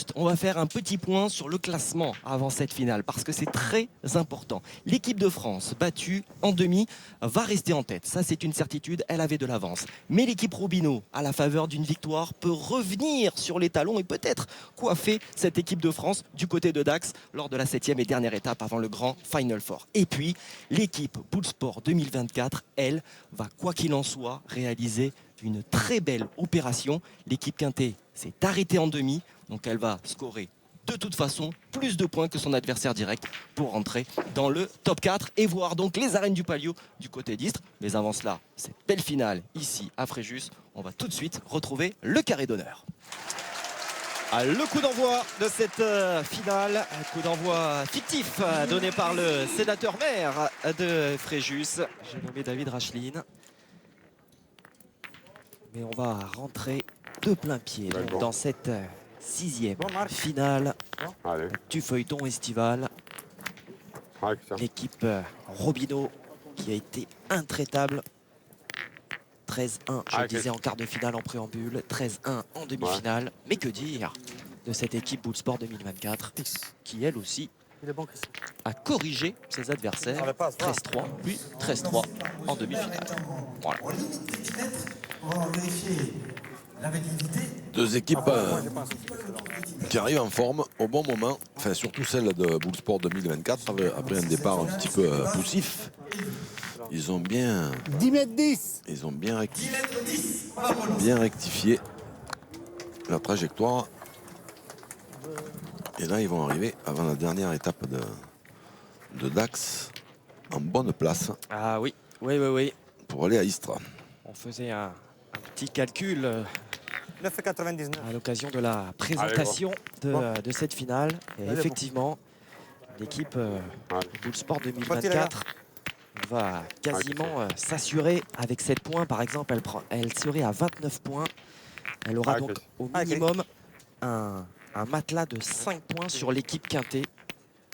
juste, on va faire un petit point sur le classement avant cette finale parce que c'est très important. L'équipe de France, battue en demi, va rester en tête. Ça, c'est une certitude, elle avait de l'avance. Mais l'équipe Robineau, à la faveur d'une victoire, peut revenir sur les talons et peut-être coiffer cette équipe de France du côté de Dax lors de la 7e et dernière étape avant le grand Final Four. Et puis, l'équipe Bullsport 2024, elle, va quoi qu'il en soit réaliser une très belle opération. L'équipe Quintet s'est arrêtée en demi, donc elle va scorer de toute façon plus de points que son adversaire direct pour rentrer dans le top 4 et voir donc les arènes du Palio du côté d'Istres. Mais avant cela, cette belle finale ici à Fréjus, on va tout de suite retrouver le carré d'honneur. Le coup d'envoi de cette finale, un coup d'envoi fictif donné par le sénateur maire de Fréjus, j'ai nommé David Racheline. Mais on va rentrer de plein pied donc, dans cette 6e finale du feuilleton estival. L'équipe Robineau qui a été intraitable. 13-1, je le disais en quart de finale en préambule, 13-1 en demi-finale. Mais que dire de cette équipe Bullsport 2024 qui, elle aussi, a corrigé ses adversaires. 13-3, puis 13-3 en demi-finale. Voilà. Deux équipes qui arrivent en forme au bon moment, enfin surtout celle de Bullsport 2024 après un départ un petit peu poussif. Ils ont bien 10 mètres 10. Ils ont bien rectifié la trajectoire. Et là, ils vont arriver avant la dernière étape de Dax en bonne place. Ah oui, oui. Pour aller à Istres. On faisait un petit calcul 9,99 à l'occasion de la présentation de cette finale. Et effectivement, l'équipe Bullsport 2024 va quasiment s'assurer avec 7 points. Par exemple, elle serait à 29 points. Elle aura donc au minimum un matelas de 5 points sur l'équipe Quintet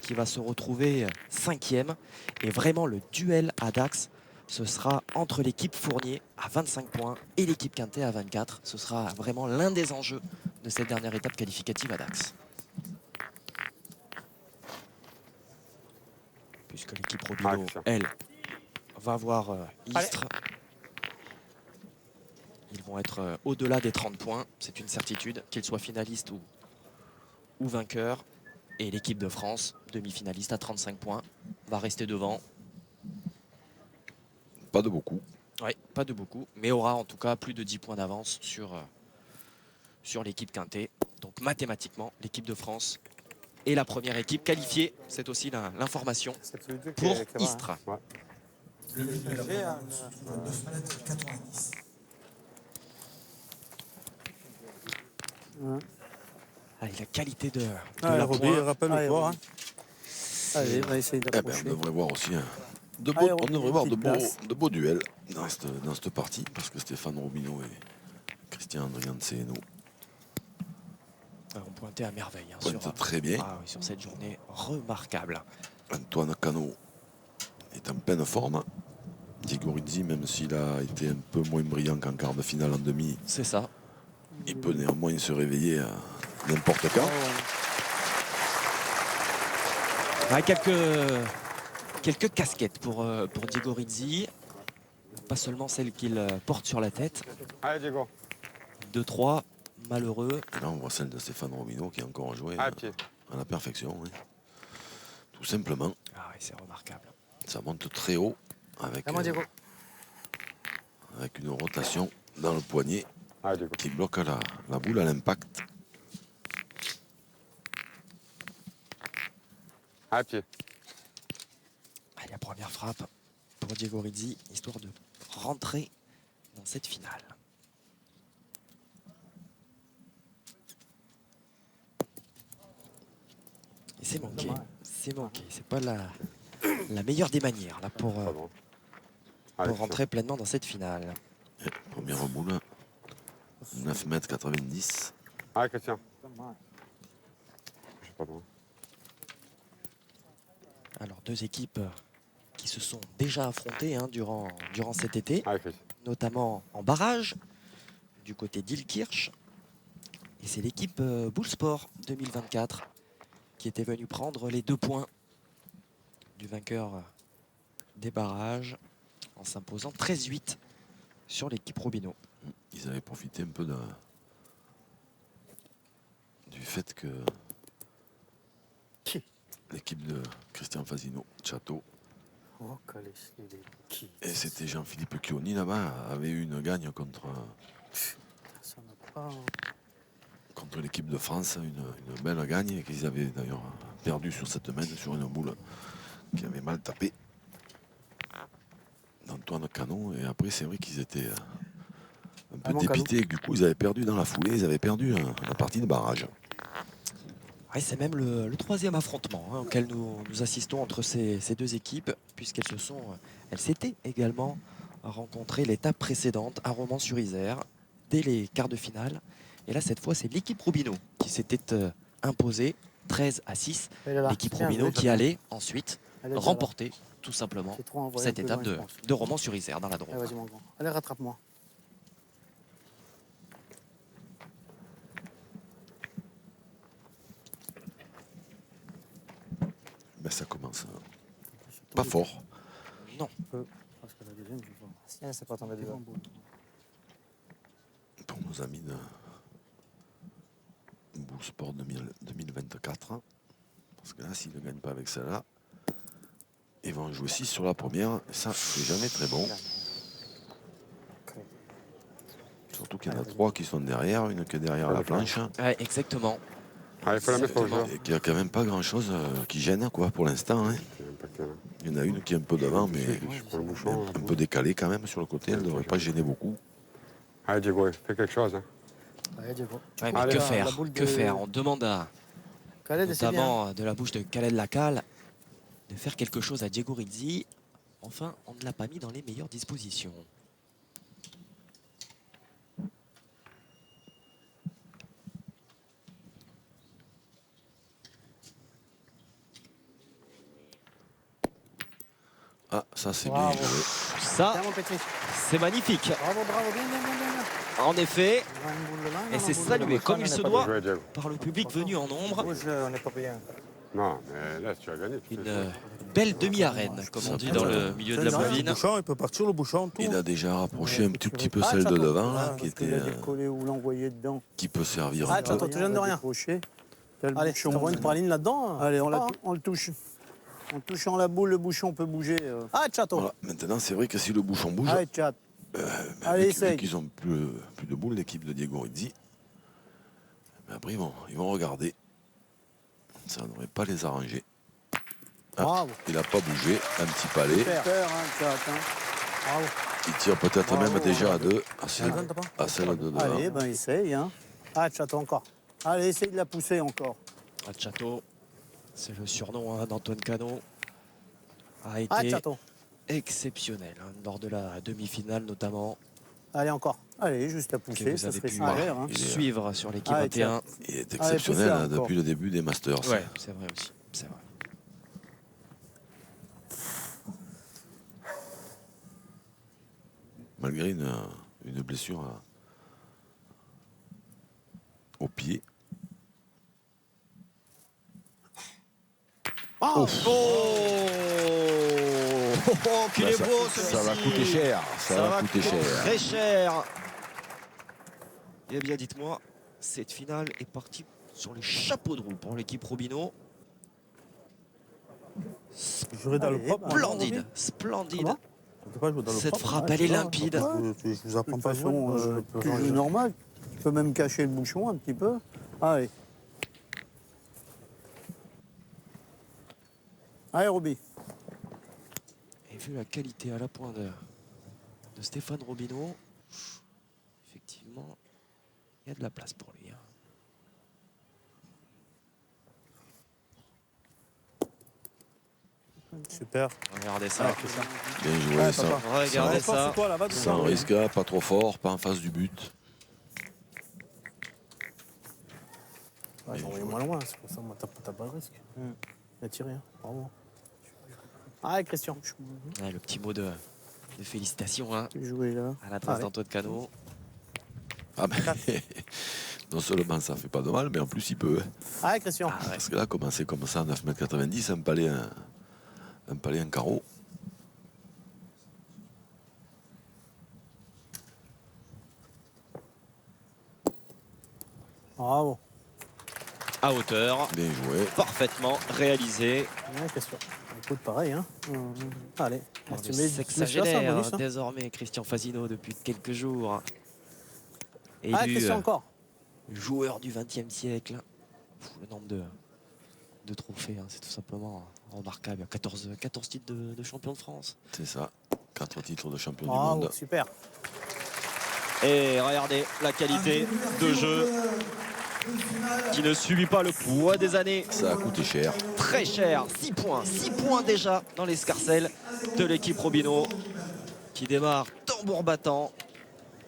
qui va se retrouver 5e. Et vraiment, le duel à Dax, ce sera entre l'équipe Fournier à 25 points et l'équipe Quintet à 24. Ce sera vraiment l'un des enjeux de cette dernière étape qualificative à Dax. Puisque l'équipe Robineau, elle, va voir Istres. Ils vont être au-delà des 30 points, c'est une certitude, qu'ils soient finalistes ou vainqueurs. Et l'équipe de France, demi-finaliste à 35 points, va rester devant. Pas de beaucoup. Oui, pas de beaucoup, mais aura en tout cas plus de 10 points d'avance sur l'équipe Quintet. Donc mathématiquement, l'équipe de France est la première équipe qualifiée. C'est aussi l'information pour Istres. Allez, la qualité de la Roby, rappelle-moi. Allez, on va essayer d'approcher. On devrait voir aussi on devrait voir de beaux duels dans cette partie, parce que Stéphane Robineau et Christian Andrianseno ont pointé à merveille très bien. Sur cette journée remarquable. Antoine Cano est en pleine forme. Diego Rizzi, même s'il a été un peu moins brillant qu'en quart de finale en demi, c'est ça. Il peut néanmoins se réveiller à n'importe quand. Quelques casquettes pour Diego Rizzi. Pas seulement celle qu'il porte sur la tête. Allez, Diego. 2-3, malheureux. Et là, on voit celle de Stéphane Robineau qui a encore joué à la perfection. Oui. Tout simplement. Ah oui, c'est remarquable. Ça monte très haut avec une rotation dans le poignet qui bloque la boule à l'impact. À pied. Allez, la première frappe pour Diego Rizzi, histoire de rentrer dans cette finale. Et c'est manqué. C'est pas la meilleure des manières là, pour rentrer pleinement dans cette finale. Et première boule, 9,90 m. Ah, Christian. Alors, deux équipes qui se sont déjà affrontées durant cet été, notamment en barrage, du côté d'Ilkirch. Et c'est l'équipe Bullsport 2024 qui était venue prendre les 2 points du vainqueur des barrages en s'imposant 13-8 sur l'équipe Robino. Ils avaient profité un peu du fait que l'équipe de Christian Fasino, Château, Oh, calé, il est qui? et c'était Jean-Philippe Chioni là-bas, avait eu une gagne contre Ça n'a pas. l'équipe de France, une belle gagne, et qu'ils avaient d'ailleurs perdu sur cette main, sur une boule qui avait mal tapé d'Antoine Canon. Et après, c'est vrai qu'ils étaient un peu mon dépités, et que du coup, ils avaient perdu dans la foulée, ils avaient perdu la partie de barrage. Ouais, c'est même le 3e affrontement auquel nous assistons entre ces 2 équipes, puisqu'elles elles s'étaient également rencontrées l'étape précédente à Romans-sur-Isère, dès les quarts de finale. Et là, cette fois, c'est l'équipe Robino qui s'était imposée 13-6. Elle est là. L'équipe Bien Robino joué, qui Jacques. allait ensuite Elle est déjà remporter tout simplement là. C'est trop envoyé cette un peu étape loin, de, je pense. de Romans-sur-Isère dans la Drôme. Allez, vas-y, mon grand. Allez, rattrape-moi. Ben, ça commence pas fort Non, Parce que la deuxième, je vois. Si elle s'est pas tombée dedans. pour nos amis de Bullsport 2024. Parce que là, s'ils ne gagnent pas avec celle-là, ils vont jouer 6 sur la première. Et ça, c'est jamais très bon. Surtout qu'il y en a 3 qui sont derrière, une qui est derrière la planche. ouais, exactement. Allez, faut la mettre au jeu. Et qu'il n'y a quand même pas grand-chose qui gêne quoi, pour l'instant. Hein. Il y en a une qui est un peu devant, mais Je prends le bouchon. un peu décalée quand même sur le côté. Elle ne devrait pas gêner beaucoup. Allez, Diego, fais quelque chose. Hein. Allez, Diego. Ouais, mais Allez, que la faire boule Que de- faire On demande à, Khaled, c'est bien. notamment de la bouche de Khaled Lacal, de faire quelque chose à Diego Rizzi. Enfin, on ne l'a pas mis dans les meilleures dispositions. Ah, ça c'est bien Bravo. joué. Ça, Tiens, mon petit. c'est magnifique. Bravo, bravo, bien, bien, bien, bien. En effet, On a une boule de main, et on a c'est une boule de salué main. comme il se Bien doit joué, Diego. par le public venu en nombre. Rouge, on n'est pas bien. Non, mais là, si tu as gagné, tu Une fais jouer. belle demi-arène, comme on dit dans le milieu de la Le bobine. bouchon, il peut partir, le bouchon, tout. Il a déjà rapproché un tout petit peu Ah, celle de Chateau. devant, là, Ah, qui, parce qu'il était, a décollé ou l'envoyé dedans. qui peut servir Ah, un peu. Chateau, tu viens de rien. Allez, Je t'envoie une praline là-dedans. Allez, Ah. on le touche. En touchant la boule, le bouchon peut bouger. Ah, Chateau. Voilà. Maintenant, c'est vrai que si le bouchon bouge, Allez, chat. Allez, vu essaye. qu'ils ont plus de boules, l'équipe de Diego Rizzi, après ils vont regarder. Ça ne devrait pas les arranger. Ah, Bravo. il n'a pas bougé, un petit palais. Super. Super, hein, chat. Hein. Bravo. Il tire peut-être Bravo, même déjà à bravo. 2, à celle, T'as pas à celle de devant. Allez, ben essaye. Hein. Ah, Chateau, encore. Allez, essaye de la pousser encore. Château, c'est le surnom d'Antoine Cano, a Ah, été Chateau. exceptionnel lors de la demi-finale notamment, Allez, encore. Allez, juste à que pousser, vous ça avez serait pu super. Hein. Il est- suivre sur l'équipe Allez, 21. Il est poussez exceptionnel hein, encore. depuis le début des Masters. Ouais, c'est vrai aussi, c'est vrai. Malgré une blessure au pied. Oh, Oh, qu'il est Bah, beau ça va celui-ci. coûter cher. Ça va coûter cher. Très cher. Eh bien, dites-moi, cette finale est partie sur les chapeaux de roue pour l'équipe Robino. Jouer dans le Allez, propre. bah, Splendide, splendide. Comment On peut pas jouer dans le Cette propre. frappe, Ah, elle est tu vois, limpide. Je vous apprends De pas toute façon, je tu peux joues changer. normal. Tu peux même cacher le bouchon un petit peu. Allez. Allez, Roby. Et vu la qualité à la pointe de Stéphane Robino, effectivement, il y a de la place pour lui. Hein. Super. Regardez ça. Bien joué, Ouais, ça. papa. Regardez Force, ça. toi, là-bas, Sans risque, pas trop fort, pas en face du but. Ouais, j'ai envoyé moins loin, c'est pour ça que t'as pas de risque. Il a tiré, hein. Bravo. Allez, Christian. Ouais, le petit mot de félicitations hein, Tu joues là. à l'adresse Allez. d'Antoine Cano. Ah ben, Non seulement ça fait pas de mal, mais en plus il peut. Hein. Allez, Christian. Parce que là, commencer comme ça, 9,90 m, un palais, un carreau. Bravo. À hauteur, Bien joué. parfaitement réalisé. Ouais, Christian. Écoute, pareil, hein. Allez. On Tu le mets sexagénaire bonus, hein. désormais, Christian Fasino, depuis quelques jours. Allez, Élu Christian, encore. joueur du XXe siècle. Le nombre de trophées, hein, c'est tout simplement remarquable. Il y a 14 titres de champion de France. C'est ça. 4 titres de champion du Bravo, monde. super. Et regardez la qualité de jeu qui ne subit pas le poids des années. Ça a coûté cher. Très cher, 6 points déjà dans l'escarcelle de l'équipe Robino qui démarre tambour battant.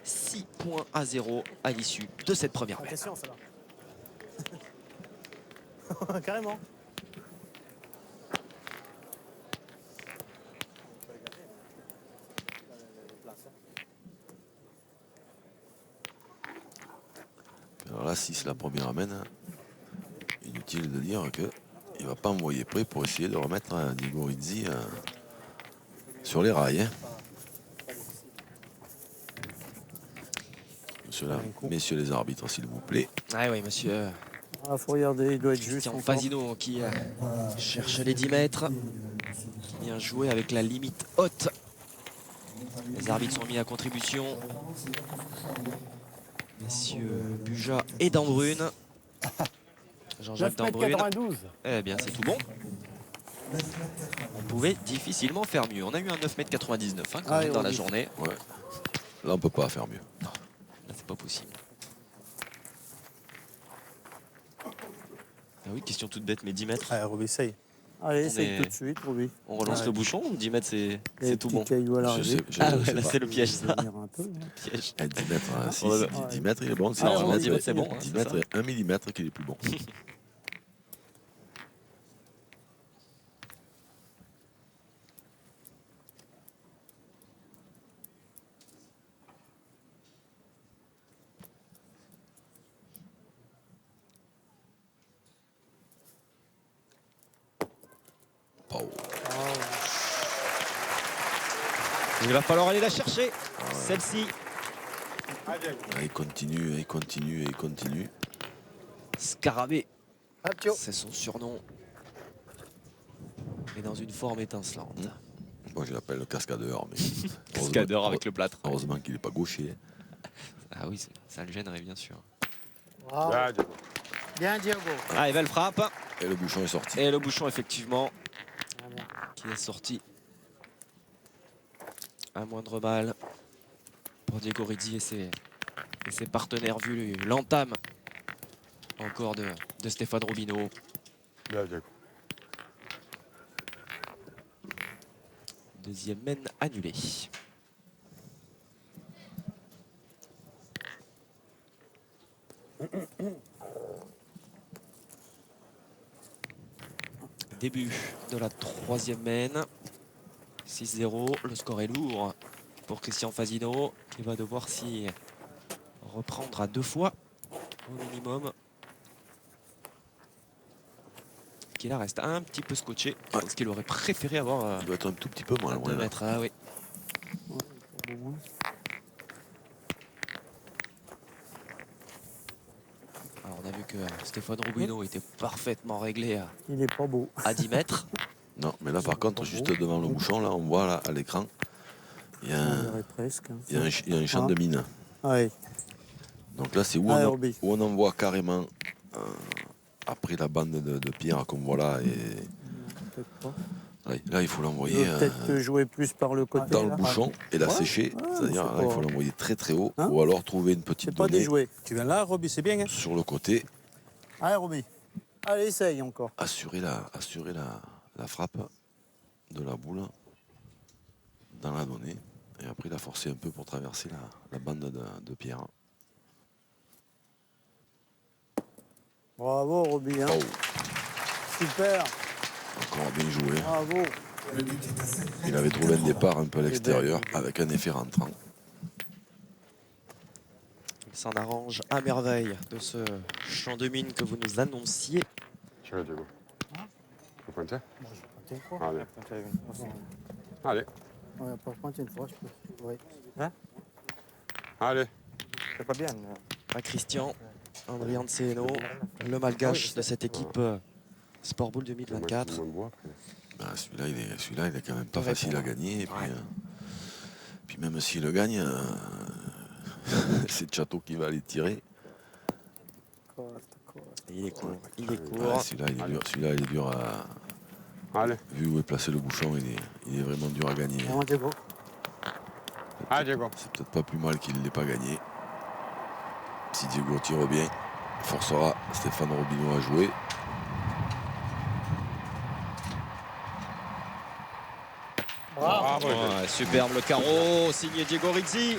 6-0 à l'issue de cette première mène. Question, ça là. Carrément. Alors là, si c'est la première amène, inutile de dire que il va pas envoyer près pour essayer de remettre Diego Rizzi sur les rails. Hein. Messieurs les arbitres, s'il vous plaît. Ah oui, monsieur Ah, faut regarder, il doit être juste. Christian encore. Fasino qui cherche les 10 mètres. Qui vient jouer avec la limite haute. Les arbitres sont mis à contribution. Messieurs Buja et Dambrune. Jean-Jacques Dambrune. 9,92 m. Eh bien, c'est tout bon. On pouvait difficilement faire mieux. On a eu un 9,99 m hein, quand même dans la journée. Ouais. Là, on peut pas faire mieux. Non, là, c'est pas possible. Ah oui, question toute bête, mais 10 mètres. Allez, Roby, essaye. Allez, On essaye est- tout de suite, Roby. On relance le bouchon, 10 mètres, Les c'est tout petits bon. cailloux à Je l'arrivée. sais, Ah je ouais, sais là, pas. c'est le piège, ça. Venir un peu, hein. Piège. 10 mètres, hein, si, On va- 10 mètres, il est bon. Ah, on 10 mètres, c'est bon, hein, 10 c'est mètres ça. et 1 millimètre qu'il est plus bon. Oh. Il va falloir aller la chercher, celle-ci. Ah, il continue, il continue, il continue. Scarabée, Atio. c'est son surnom. Et dans une forme étincelante. Moi, je l'appelle le cascadeur. Mais Cascadeur avec le plâtre. Heureusement qu'il n'est pas gaucher. Ah oui, ça le gênerait bien sûr. Bravo. Là, Diego. Bien, Diego. Ah, et belle frappe. Et le bouchon est sorti. Et le bouchon, effectivement, qui est sorti à moindre mal pour Diego Rizzi et ses partenaires vu l'entame encore de Stéphane Robino. Là, Diego. Deuxième mène annulée. Début de la troisième mène. 6-0, le score est lourd pour Christian Fasino qui va devoir s'y reprendre à 2 fois au minimum. Qui là reste un petit peu scotché parce qu'il aurait préféré avoir Il doit être un tout petit peu moins 2 loin. Là. mètres. Ah oui. Alors on a vu que Stéphane Robino était parfaitement réglé Il est pas beau. à 10 mètres. Non, mais là, par contre, juste devant le bouchon, là, on voit là, à l'écran, il y a On un, dirait presque. hein. il y a un, il y a un champ de mine. Ouais. Donc là, c'est où, Ah, on Roby. où on en voit carrément après la bande de pierre comme voilà. Et Peut-être pas. là, il faut Il l'envoyer veut peut-être jouer plus par le côté. dans le là. bouchon et la Ouais, sécher. ouais, C'est-à-dire, c'est là, il pas- faut l'envoyer très très haut Hein ou alors trouver une petite C'est pas des donnée jouets. Tu viens là, Roby, c'est bien, hein. sur le côté, Allez, Roby. Allez, essaye encore. assurer la frappe de la boule dans la donnée. Et après, la forcer un peu pour traverser la bande de pierre. Bravo, Roby. Hein. Oh, Super. encore bien joué. Bravo. Il avait trouvé un départ un peu à l'extérieur avec un effet rentrant. s'en arrange à merveille de ce champ de mine que vous nous annonciez. Tirez, Diego. Vous pointez? Moi, je vais pointer quoi. Allez. Ouais, Allez. pour pointer une fois, je peux. Oui. Allez. C'est pas bien. À Christian, André Anseno, le malgache de cette équipe Sport Bowl 2024. Tout le monde boit, après. Ben, celui-là, il est quand même pas Peut facile à répondre. gagner. Et puis, Ouais. puis même s'il le gagne, c'est Chateau qui va aller tirer. Et il est court, il est Ouais, court. celui-là, il est dur à. Allez. Vu où est placé le bouchon, il est vraiment dur à gagner. Vraiment, Diego. Allez, Diego. C'est peut-être pas plus mal qu'il ne l'ait pas gagné. Si Diego tire bien, il forcera Stéphane Robinot à jouer. Bravo. Ouais, superbe le carreau, signé Diego Rizzi.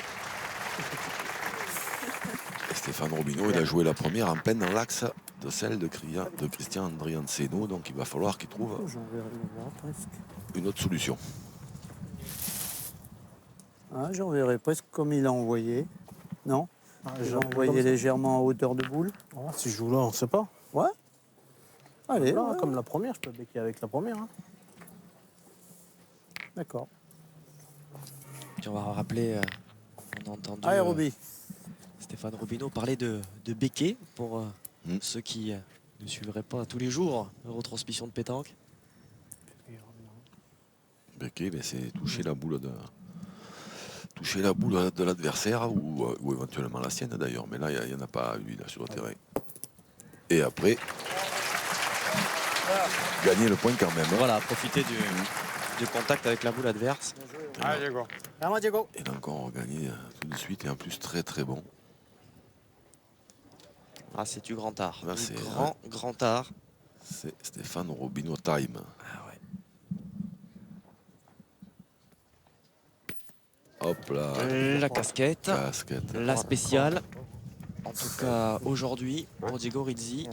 Et Stéphane Robinot, il a joué la première en peine dans l'axe de celle de Christian André Anseno. Donc il va falloir qu'il trouve J'en verrai presque. une autre solution. Ah, j'en verrai presque comme il a envoyé. Non? J'ai J'ai envoyé légèrement à hauteur de boule. Si je joue là, on sait pas. Ouais. Allez, Là, ouais. comme la première, je peux béquer avec la première. Hein. D'accord. Puis on va rappeler, on a entendu Allez, Roby. Stéphane Robinot parler de béquet pour ceux qui ne suivraient pas tous les jours la retransmission de pétanque. Becquet, ben, c'est toucher la boule de l'adversaire ou éventuellement la sienne d'ailleurs. Mais là, il n'y en a pas, lui, là, sur le terrain. Et après, gagner le point quand même. Hein. Voilà, profiter du contact avec la boule adverse. Allez, Diego. Vraiment, Diego. Et là encore, gagner tout de suite et en plus très très bon. Ah, c'est du grand art. Là, Du c'est grand art. C'est Stéphane Robinot time. Ah ouais. Hop là, La casquette, casquette. la spéciale. En tout cas, aujourd'hui, pour Diego Rizzi.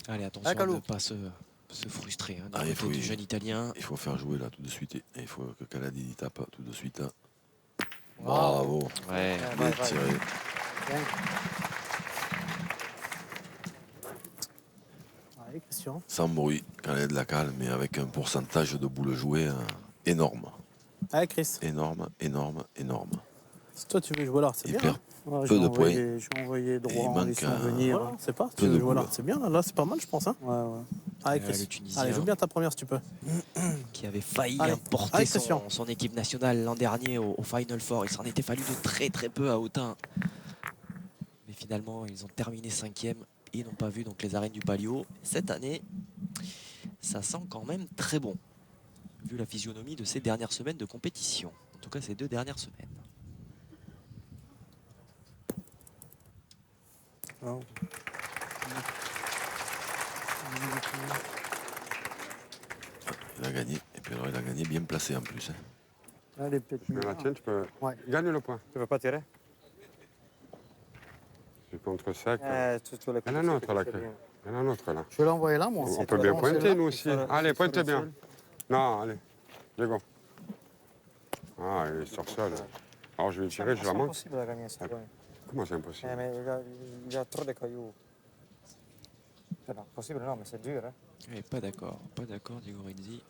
Allez, attention Ah, Calou. de ne pas se frustrer hein, du Ah, il côté faut du y- jeune Italien. Il faut faire jouer là tout de suite. Et il faut que Caladini tape tout de suite. Hein. Bravo. Ouais. Bien tiré. Allez, Christian. Sans bruit, quand il y a de la calme, mais avec un pourcentage de boules jouées énorme. Allez, Chris. Énorme, énorme, énorme. Si toi, tu veux jouer là, c'est Il bien. perd Ouais, peu de j'ai envoyé Et droit il en manque laissant un- venir. Voilà, c'est pas. Si Peu tu de veux jouer là, boules. c'est bien. Là, c'est pas mal, je pense. Hein. Ouais, ouais. Allez, Le Chris. Tunisien. Allez, joue bien ta première si tu peux. Qui avait failli Allez. porter Allez, Christian. son équipe nationale l'an dernier au Final Four. Il s'en était fallu de très très peu à Autun. Mais finalement, ils ont terminé 5e et n'ont pas vu donc les arènes du Palio. Cette année, ça sent quand même très bon, vu la physionomie de ces dernières semaines de compétition. En tout cas, ces 2 dernières semaines. Il a gagné. Et puis alors, il a gagné bien placé en plus. Hein. Allez, peut-être Mais mieux. la tienne, tu peux. Ouais. Gagne le point. Tu veux pas tirer C'est contre sec. tu les Il y en a un autre là. Il y en a un autre là. Je vais l'envoyer là, moi. On peut bien pointer nous aussi. Allez, pointez bien. Non, allez. Diego. Ah, il sort seul. Alors je vais tirer, je la C'est manque. impossible de gagner ça. Comment c'est impossible? Mais il y a trop de cailloux. C'est pas possible, non, mais c'est dur. Hein. Et pas d'accord, Diego Rizzi.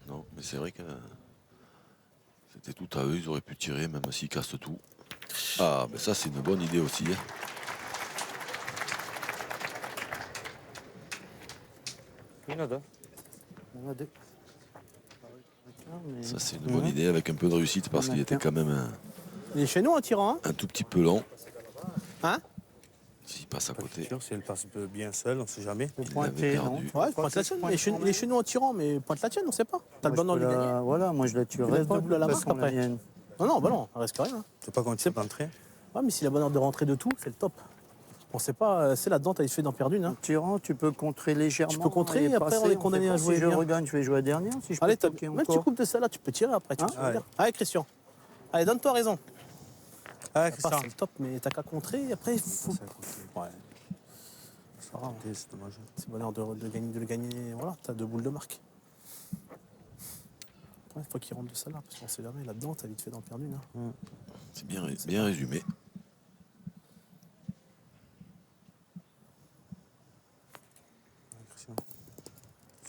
Non, mais c'est vrai que c'était tout à eux. Ils auraient pu tirer, même s'ils cassent tout. Ah, mais ça, c'est une bonne idée aussi. Hein. Une ou deux. Il y en a deux. Mais- Ça, c'est une bonne idée avec un peu de réussite parce qu'il était quand même Il est chez nous en tirant. Hein. un tout petit peu long. Hein. S'il passe à côté, Si elle passe bien seule, on sait jamais. Faut il l'avait pointer, non? perdu. Ouais, pointe la tienne. Il est chez nous en tirant, mais pointe la tienne, on sait pas. T'as le Moi, bon je ordre peux de gagner. Voilà, moi je la Il tuerai reste pas. deux boules à la de marque toute façon, après. mienne. Non, bah non, il reste que rien. C'est pas quand tu sais pas entrer. Ouais, mais s'il a bonne ordre de rentrer de tout, c'est le top. On sait pas, c'est là-dedans, t'as fait d'en perdre une. En Hein. tirant, tu peux contrer légèrement. Tu peux contrer, et après, passer, on est sait condamné pas à jouer Si je bien. regagne, je vais jouer à dernière. Si je Allez, Même peux toquer tu encore. coupes de celle-là, tu peux tirer après. Tu Hein. peux. Allez, Christian. Allez, donne-toi raison. Ah, Pas, c'est le top, mais t'as qu'à contrer. Et après, il faut... Ouais. c'est pas grave. C'est dommage. C'est bonheur de le gagner. Voilà, t'as 2 boules de marque. Il faut qu'il rentre de celle-là, parce qu'on sait jamais. Là-dedans, t'as vite fait d'en perdre une. Hein. C'est bien résumé.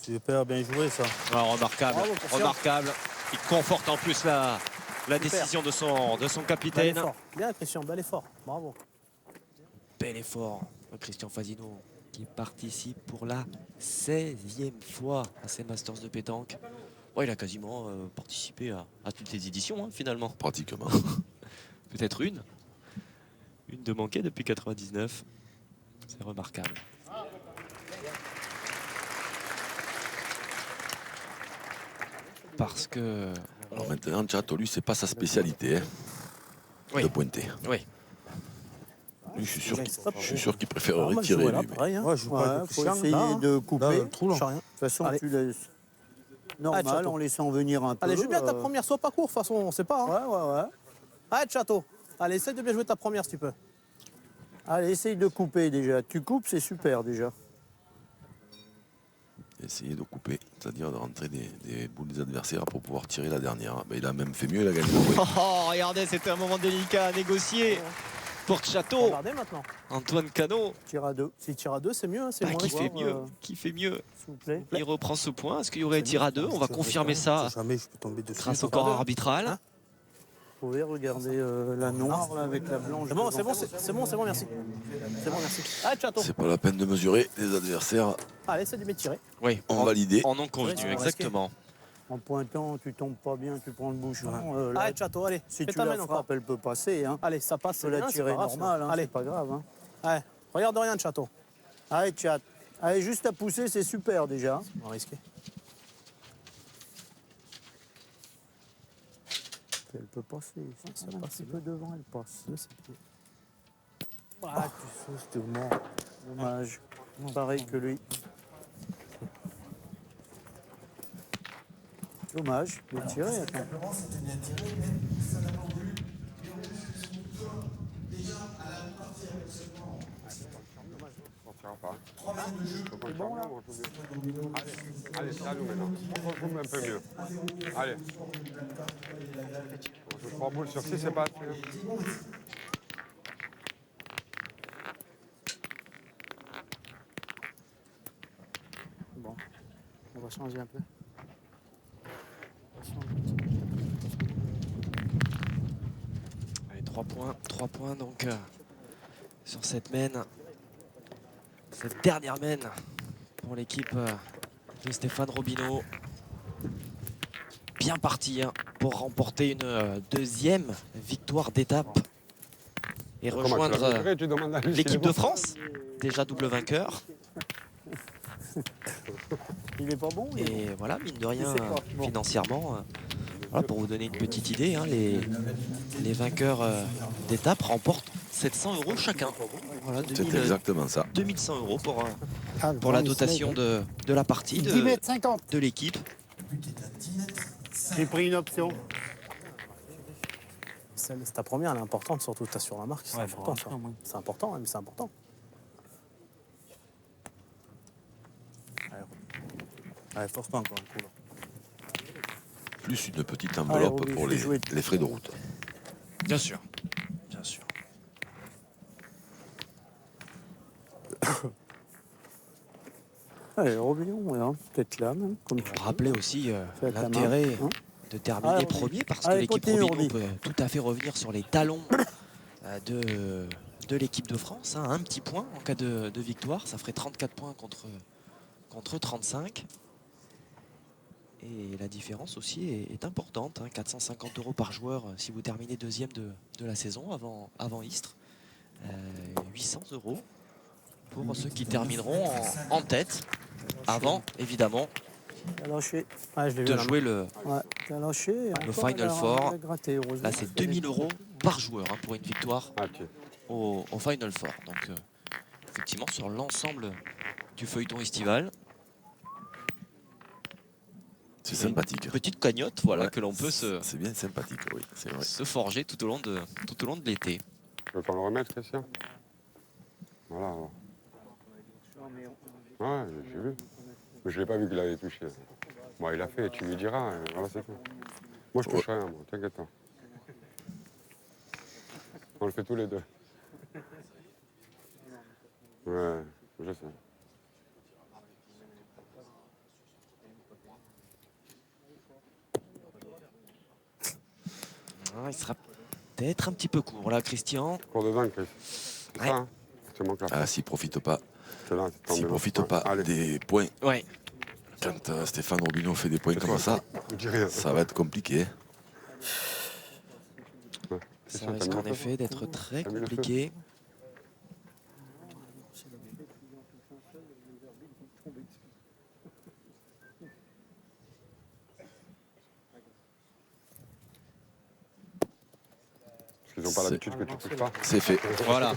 Super, bien joué ça. Ah, remarquable, Bravo, Christian. remarquable. Il conforte en plus la décision de son Bel capitaine. effort. Bien, Christian, bel effort. Bravo. Bel effort de Christian Fazino qui participe pour la 16e fois à ces Masters de pétanque. Ouais, il a quasiment participé à toutes les éditions hein, finalement. Pratiquement. Peut-être une de manquée depuis 99. C'est remarquable. Parce que... Alors maintenant, Chato, lui, c'est pas sa spécialité hein, Oui. de pointer. Oui. Lui, je suis sûr qu'il préfère Ah, moi, je retirer. jouais là, Lui, mais- pareil. Hein. Ouais, je joue pas Ouais, avec faut Christian, essayer là, hein. de couper. Là, trop long. Je sais rien. De toute façon, Allez. tu laisses. Normal, Chateau. en laissant venir un peu. Allez, Julien, ta première, sois pas court, de toute façon, on sait pas. Hein. Ouais. Allez, Château. Allez, essaye de bien jouer ta première si tu peux. Allez, essaye de couper déjà. Tu coupes, c'est super déjà. Essayer de couper, c'est-à-dire de rentrer des boules des adversaires pour pouvoir tirer la dernière. Ben, il a même fait mieux, il a gagné. Oh, regardez, c'était un moment délicat à négocier pour Château. Regardez maintenant. Antoine Cano, Tire à 2, S'il tire à 2, c'est mieux. Hein, c'est bah, moins qui risqué. fait mieux, qui fait mieux. s'il vous plaît. Il reprend ce point. Est-ce qu'il y aurait tir à 2? On va confirmer ça Jamais je peux tomber dessus. grâce au corps arbitral. Hein? Vous pouvez regarder la noire là, avec la blanche. C'est bon, devant. c'est bon, c'est bon, merci. C'est bon, merci. Allez, Château. C'est pas la peine de mesurer. Les adversaires Allez, essaye de bien tirer. Oui, ont validé. en non convenu, Ouais, c'est exactement. En pointant, tu tombes pas bien, tu prends le bouchon. Là, Allez, Château, allez. si Fais tu ta la main encore. frappes, elle peut passer. Hein. Allez, ça passe. Tu peux la bien, c'est tirer pas grave, normal, ça. hein, Allez, c'est pas grave. Hein. allez. Regarde rien, Château. Allez, chat. Allez, juste à pousser, c'est super déjà. On va risquer. Elle peut passer. Ça Un passe, petit c'est peu devant, elle passe. Ah, tu sautes, t'es mort. Dommage. Pareil que lui. Dommage. Il est tiré, attends. sortira pas. C'est bon là. Allez, c'est à nous maintenant. On joue un peu mieux. Allez. On joue 3 boules sur 6, c'est pas assez. Bon, on va changer un peu. Allez, 3 points donc sur cette mène. Cette dernière mène pour l'équipe de Stéphane Robineau. Bien parti hein, pour remporter une deuxième victoire d'étape et Comment tu rejoindre l'as mesuré, tu demandes à lui s'il est l'équipe bon. de France, déjà double vainqueur. Il est pas bon il est bon. Et voilà, mine de rien, Je sais pas. Bon. financièrement, voilà, pour vous donner une petite idée, hein, les vainqueurs d'étape remportent 700 € chacun. Voilà, C'est exactement ça. 2100 € pour la dotation de la partie, 10 mètres 50. de l'équipe. J'ai pris une option. C'est ta première, elle est importante, surtout tu as sur la marque. C'est important, ça. C'est important, mais c'est important. Allez, force pas encore un coup là. Plus une petite enveloppe Allez, pour Roby, je vais jouer. les frais de route. Bien sûr, bien sûr. Allez, Robillon, hein, peut-être là même. Comme tu veux. Rappeler aussi Fais avec la main, l'intérêt hein. de terminer Allez, premier parce que allez, l'équipe continue, Robineau Roby. peut tout à fait revenir sur les talons de l'équipe de France. Hein. Un petit point en cas de victoire, ça ferait 34 points contre 35. Et la différence aussi est importante, hein. 450 € par joueur si vous terminez deuxième de la saison avant Istres. 800 € pour ceux qui termineront en tête avant, évidemment, T'as lâché. Ouais, je l'ai vu. de là. jouer le... Ouais, t'as lâché. Le encore, Final elle a- Four. elle a gratté, heureusement. Là, c'est 2000 € par joueur hein, pour une victoire Ah, ok. au Final Four. Donc, effectivement, sur l'ensemble du feuilleton estival, C'est sympathique. petite cagnotte voilà, Ouais, que l'on peut C'est bien sympathique, oui, c'est vrai. se forger tout au long de l'été. Tu veux qu'on le remette, Christian? Voilà. Alors. Ouais, j'ai vu. Mais je l'ai pas vu qu'il avait touché. Bon, il l'a fait, tu lui diras, voilà, c'est tout. Moi, je touche rien, moi, t'inquiète pas. On le fait tous les deux. Ouais, je sais. Ah, il sera peut-être un petit peu court là, Christian. Cours dedans, Chris. C'est Ouais. ça, hein. C'est mon cap. Ah, s'il profite pas, C'est là, c'est tombé. s'il profite pas Allez. des points, Ouais. quand Stéphane Robineau fait des points comme ça, Je dis rien. ça va être compliqué. Ouais. Ça Christian, risque t'as mis en le feu effet d'être très T'as mis le feu compliqué. Parce qu'ils n'ont pas l'habitude que tu touches pas. C'est fait. Voilà.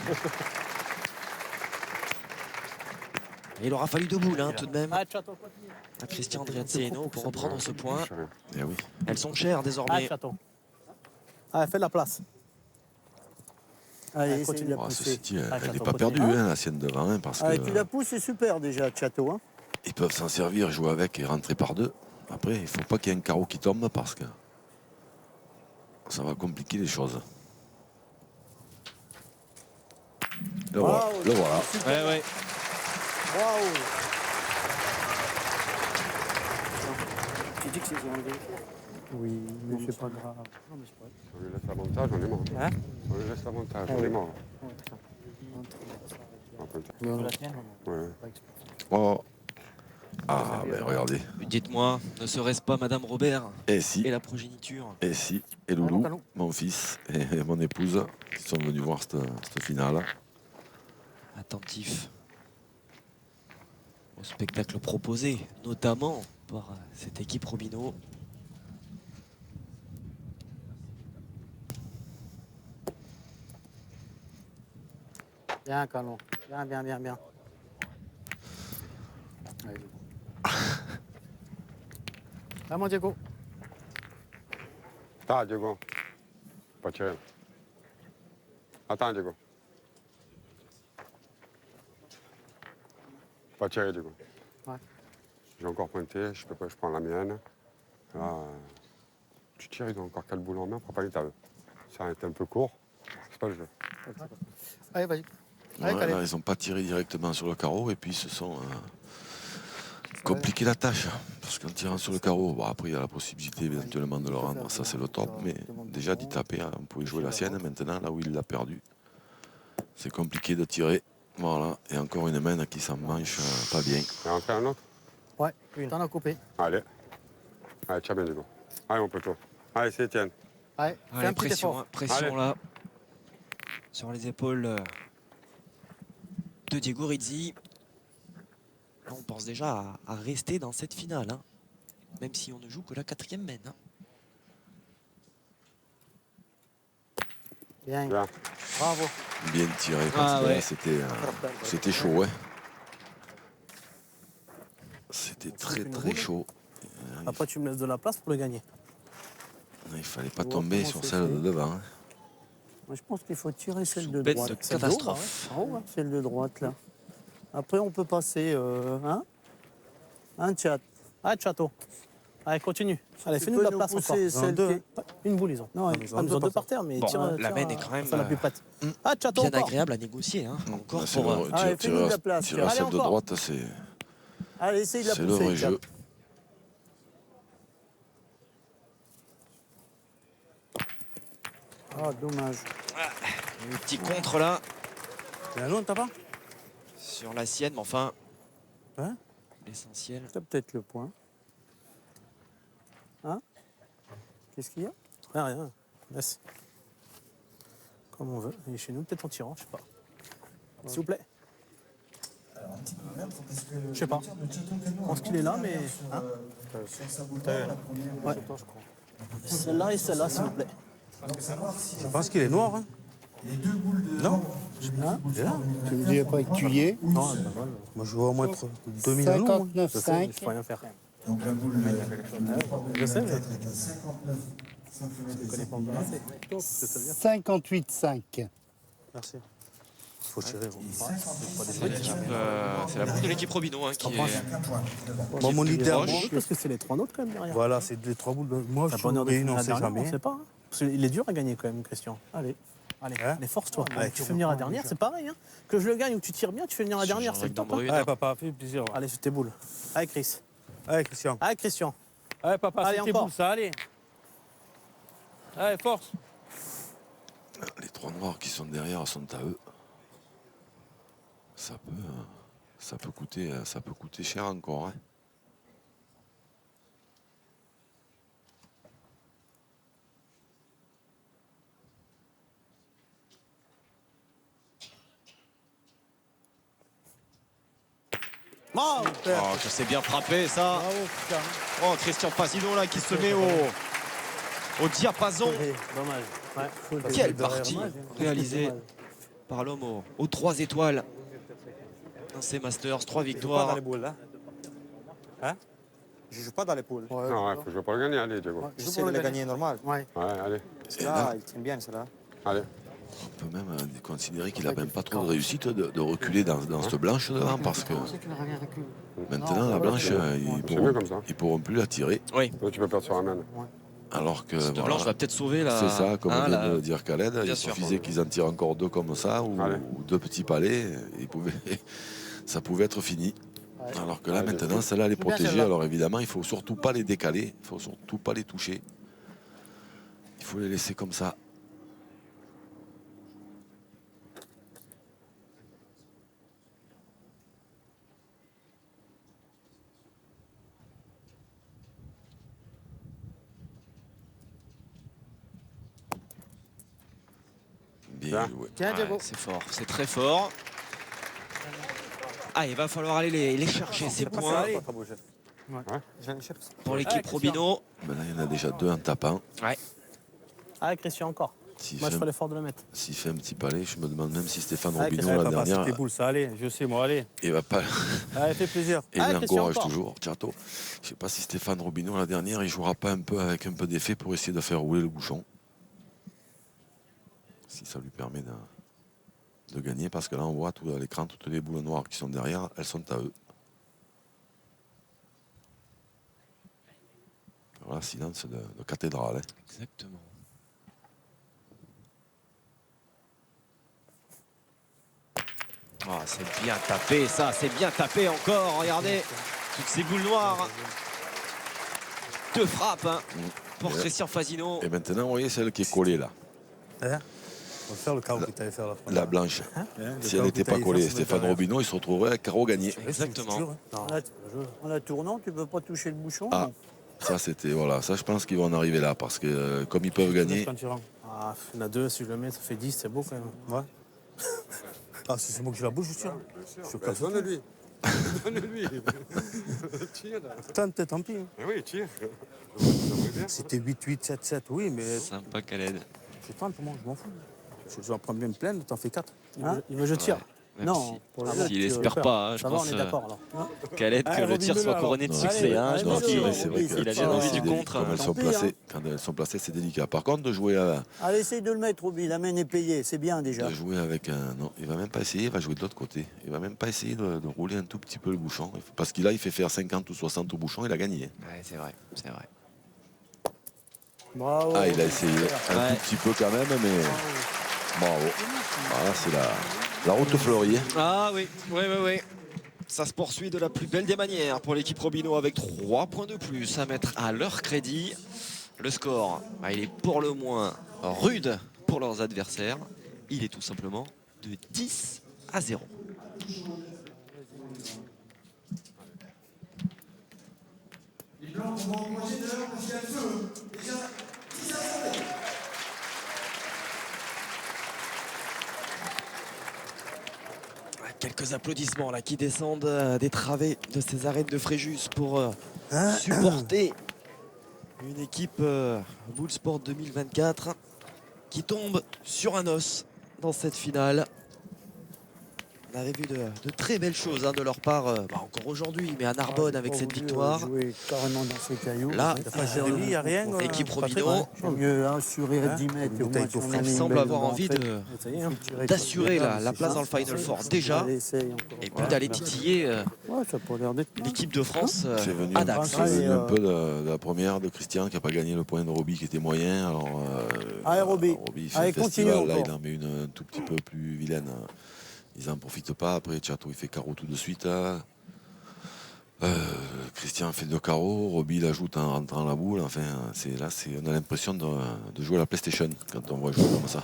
Et il aura fallu deux boules tout de même Ah, Chato, continue. à Christian Andriazieno pour reprendre ce point. Je sais rien. Eh oui. Elles sont chères Ah, désormais. Chato. Ah, fais de la place. Allez, Allez, essaye continue. de la Oh, pousser. ceci dit, elle Chateau, n'est pas continue. perdue, hein, la sienne devant, hein, parce Allez, tu la que pousses, c'est super déjà, Chateau. Hein. ils peuvent s'en servir, jouer avec et rentrer par deux. Après, il ne faut pas qu'il y ait un carreau qui tombe parce que ça va compliquer les choses. Le voilà. Waouh, Le voilà. Ouais, ouais. Waouh. Tu dis que c'est enlevé. Oui, mais c'est pas grave. On lui laisse l'avantage, on est mort. Hein On lui laisse l'avantage, on est mort. Ouais. Oh. Ah, ben regardez. Dites-moi, ne serait-ce pas Madame Robert Et et si, la progéniture? et si, et Loulou, mon fils et mon épouse qui sont venus voir cette finale. Attentif au spectacle proposé, notamment par cette équipe Robineau. Bien, Calon. Bien, bien, bien, bien. Allez. À moi, Diego. Attends, Diego. Pas tirer. Attends, Diego. Pas tirer, Diego. Ouais. J'ai encore pointé, je peux pas, je prends la mienne. Là, tu tires, ils ont encore 4 boules en main, prends pas les tables. Ça a été un peu court, c'est pas le jeu. Allez, vas-y. Ouais, là, ils n'ont pas tiré directement sur le carreau et puis ils se sont compliqué la tâche. Parce qu'en tirant sur le carreau, bon, après il y a la possibilité éventuellement de le rendre, ça c'est le top, mais déjà d'y taper, hein, on pouvait jouer la sienne. Maintenant, là où il l'a perdu, c'est compliqué de tirer. Voilà, et encore une main qui s'en mange pas bien. Il y a encore un autre. Ouais, t'en as coupé. Allez. Allez, tiens bien, Diego. Allez, mon poteau. Allez, c'est Étienne. Allez, fais Allez, un petit pression, effort. hein, pression Allez. là sur les épaules de Diego Rizzi. Là, on pense déjà à rester dans cette finale, hein, même si on ne joue que la 4e main. Hein. Bien. Bien. Bravo. Bien tiré, parce Ah que là ouais. c'était chaud, hein. C'était très très chaud. Après, tu me laisses de la place pour le gagner. Il fallait pas On va tomber comment sur c'est celle fait. de devant. Hein. Moi, je pense qu'il faut tirer celle Sous de peine droite. de Celle catastrophe. haut, hein. En haut, hein. Celle de droite, là. Après, on peut passer, hein. Un chat. Allez, Chato. Allez, continue. Allez, Tu fais-nous de peux la nous place pousser encore. celle Deux, qui- hein. Une boule, ils ont. Non, Ah, nous ont deux par terre, mais Bon, tire, la main est quand même ça n'a plus patte. Ah, Chato, bien encore. agréable à négocier. Hein, encore Là, c'est pour le- Allez, fais-nous de la place, tirer à Allez, celle de encore. droite, c'est Allez, essaye de la le pousser, vrai chat. jeu. Ah, dommage. un petit contre là Il y a loin, t'as pas? sur la sienne, mais enfin, Hein l'essentiel. C'est peut-être le point. Hein? Qu'est-ce qu'il y a? Rien, rien. Laisse. Comme on veut. Et chez nous, peut-être en tirant, je sais pas. S'il vous plaît. Je sais pas. Je pense qu'il est là, mais. Hein ouais. Celle-là et celle-là, s'il vous plaît. Je pense qu'il est noir. Hein. Non. Hein Tu me dis pas que tu y es. Non, bah, voilà. Moi, je vois au moins 2000 à l'eau. 59,5. Je peux rien faire. Je sais, mais. Je connais pas encore assez. 58,5. Merci. Faut tirer. C'est la bourre de l'équipe Robineau hein, qui est... Bon, mon leader, roche. parce que c'est les 3 nôtres quand même derrière. Voilà, c'est les 3 boules. Moi, je T'as pas honneur de suis finir on la sait dernière, on jamais. sait pas. Hein. Parce qu'il est dur à gagner quand même, Christian. Allez. Allez, Hein allez, force-toi. Ouais, Tu fais venir la dernière, c'est pareil. Hein. Que je le gagne ou que tu tires bien, tu fais venir la dernière, c'est le top. Hein. Ouais, papa, fais plaisir. Allez, sur tes boules. Allez, Chris. Allez, Christian. Allez, Christian. Allez, papa, Allez, c'est tes encore. boules, ça, allez. Allez, force. Les 3 noirs qui sont derrière sont à eux. Ça peut coûter cher encore. Hein. Oh, Oh, que c'est bien frappé ça. bravo, putain. Oh, Christian Fasino là qui se met au diapason. Dommage. Ouais. Quelle partie réalisée par l'homme aux 3 étoiles dans ces Masters, 3 Je joue pas dans victoires. les boules, là. Hein? Je joue pas dans les poules. Non, il faut jouer pour le gagner, allez, Diego. J'essaie de le gagner normal. Ouais. Ouais, allez. Là, il tient bien, celle-là. Allez. On peut même considérer qu'il n'a même pas trop de réussite de reculer dans cette blanche devant parce que maintenant la blanche, C'est mieux comme ça. ils pourront plus la tirer. Oui, Toi, tu peux perdre sur la main. Alors que cette voilà, blanche va peut-être sauver la. c'est ça, comme hein, vient la- de le dire Khaled, il sûr. suffisait qu'ils en tirent encore 2 comme ça Allez. ou 2 petits palets, ça pouvait être fini. Alors que là Allez, maintenant celle-là elle est bien, protégée, celle-là. alors évidemment il faut surtout pas les décaler, il faut surtout pas les toucher. Il faut les laisser comme ça. Bien joué. Tiens, Diego. Ouais, c'est fort, c'est très fort. Ah, il va falloir aller les chercher ces points Allez. Je viens de chercher. pour l'équipe Robino. Maintenant il y en a déjà 2 en tapant. Allez, Christian, encore. S'il Moi, je fait, ferai l'effort de le mettre. s'il fait un petit palais, je me demande même si Stéphane Allez, Robineau, Christian, la Papa, c'est dernière, tes boules, ça, allez. Je sais, moi, allez. il va pas. Allez, fais plaisir. Et il Allez, Christian, encourage encore. toujours. Tchato. Je ne sais pas si Stéphane Robineau, la dernière, il jouera pas un peu avec un peu d'effet pour essayer de faire rouler le bouchon. Si ça lui permet de gagner, parce que là, on voit tout à l'écran, toutes les boules noires qui sont derrière, elles sont à eux. Voilà, silence de cathédrale. Hein. Exactement. Oh, c'est bien tapé ça, c'est bien tapé encore. Regardez, toutes ces boules noires. 2 frappes hein, pour Et- Christian Fasino. Et maintenant, vous voyez celle qui est collée là, Hein On va faire le carreau que tu allais faire la fois. la blanche. Hein Le Si elle carreau n'était que pas t'allais collée, faire, c'est Stéphane derrière. Robineau, il se retrouverait avec carreau gagné. Exactement. Sûr, hein. En la tournant, tu peux pas toucher le bouchon. Ah, non. ça c'était, voilà, ça je pense qu'ils vont en arriver là, parce que comme ils peuvent gagner, Quand tu rentres. Ah, il y en a 2, si je le mets, ça fait 10, c'est beau quand même. Ouais. Ah, si c'est moi que j'ai la bouche, je tire. Je suis casse. Donne-lui. Donne-lui. Tire. Putain, peut-être, tant pis. hein. Eh oui, tire. C'était 8-8, 7-7, oui, mais Sympa Khaled. je tente, moi, je m'en fous. Je vais en prendre bien plein, t'en fais 4. Il veut que je tire. Même Non, si- pour même le s'il jeu, espère J'ai peur. pas, hein, je Ça va, pense on est d'accord alors. Khaled que Allez, le tir Robin soit Müller, couronné de alors. succès. Allez, hein, allez, je non, pense vas-y, qu'il c'est vrai que il a bien envie du c'est contre. comme hein. elles sont Tant pis, placées, hein. quand elles sont placées, c'est délicat. Par contre, de jouer Allez, essaye de le mettre, Roby. La main est payée, c'est bien déjà. avec un. Non, il va même pas essayer, il va jouer de l'autre côté. Il va même pas essayer de rouler un tout petit peu le bouchon. Parce qu'il il fait faire 50 ou 60 au bouchon, il a gagné. Ouais, c'est vrai, c'est vrai. Bravo. Ah, il a essayé un Ouais. tout petit peu quand même, mais bravo. Voilà, c'est la route fleurie. Ah oui, oui. Ça se poursuit de la plus belle des manières pour l'équipe Robino avec 3 points de plus à mettre à leur crédit. Le score, il est pour le moins rude pour leurs adversaires. Il est tout simplement de 10-0. Quelques applaudissements là qui descendent des travées de ces arènes de Fréjus pour supporter une équipe Bull Sport 2024 qui tombe sur un os dans cette finale. On avait vu de très belles choses de leur part, encore aujourd'hui, mais à Narbonne avec cette victoire. Jouer carrément dans ces cailloux. Là, Il n'y a rien. l'équipe Patrick, Robineau C'est mieux assurer Hein 10 mètres. Une bouteille d'eau fraîche. elle semble avoir envie Ça y est, hein. d'assurer la place dans le Final Four déjà, et puis d'aller titiller Ouais, ça a pas l'air d'être mal. l'équipe de France C'est venu, à Dax. c'est venu un peu de la première de Christian qui n'a pas gagné le point de Roby qui était moyen. Alors, Allez, Roby. Roby fait Allez, le festival, continue là, il encore. en met une un tout petit peu plus vilaine. Ils n'en profitent pas. Après, Chateau il fait carreau tout de suite. Christian fait 2 carreaux. Roby l'ajoute en rentrant la boule. Enfin, on a l'impression de jouer à la PlayStation quand on voit jouer comme ça.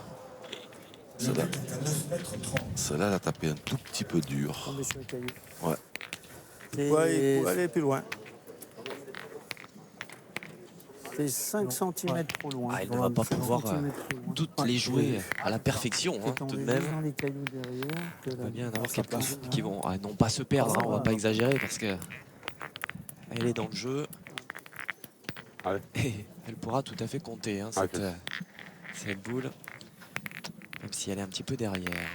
Celle-là, elle a tapé un tout petit peu dur. Tomber sur le caillou. Ouais. C'est- Ouais, il faut aller plus loin. C'est 5 cm trop loin. Ah, il ne va pas 5 pouvoir centimètres trop loin. toutes les jouer à la perfection, C'est tout de tombé même. dans les cailloux derrière. Il va bien y en avoir quelques-unes qui vont non pas se perdre, on va pas exagérer parce que elle est dans le jeu. Allez. Et elle pourra tout à fait compter cette boule, même si elle est un petit peu derrière.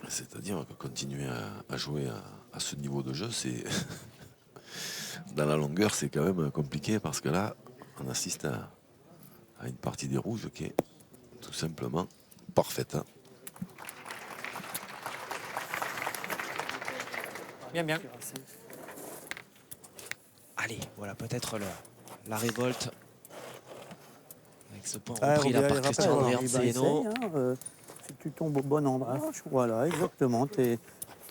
C'est-à-dire que continuer à jouer à ce niveau de jeu, c'est dans la longueur, c'est quand même compliqué parce que là, on assiste à une partie des rouges qui est tout simplement parfaite. Bien, bien. Allez, voilà peut-être la révolte avec ce point Ah, repris là Roby, par allez, Christian rappelle, Verceno. Si tu tombes au bon endroit, voilà, exactement.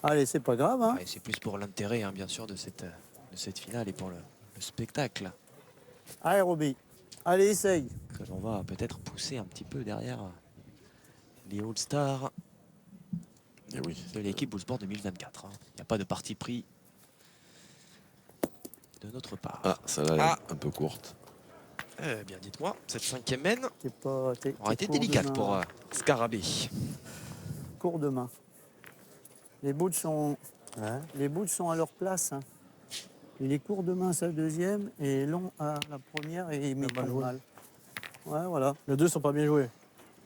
Allez, c'est pas grave. Hein. Ouais, c'est plus pour l'intérêt, bien sûr, de cette finale et pour le spectacle Allez, Roby. Allez, essaye. que l'on va peut-être pousser un petit peu derrière les All-Stars Et oui. de l'équipe Bullsport 2024. Il n'y a pas de parti pris de notre part. Ah, celle-là, elle est un peu courte. Eh bien, dites-moi, cette 5e mène T'es aura été court de délicate main. pour Scarabée. Court de main. Les bouts sont à leur place. Hein. Il est court de main sa deuxième et long à la première et il met mal joué. mal. Ouais, voilà. Les deux sont pas bien joués.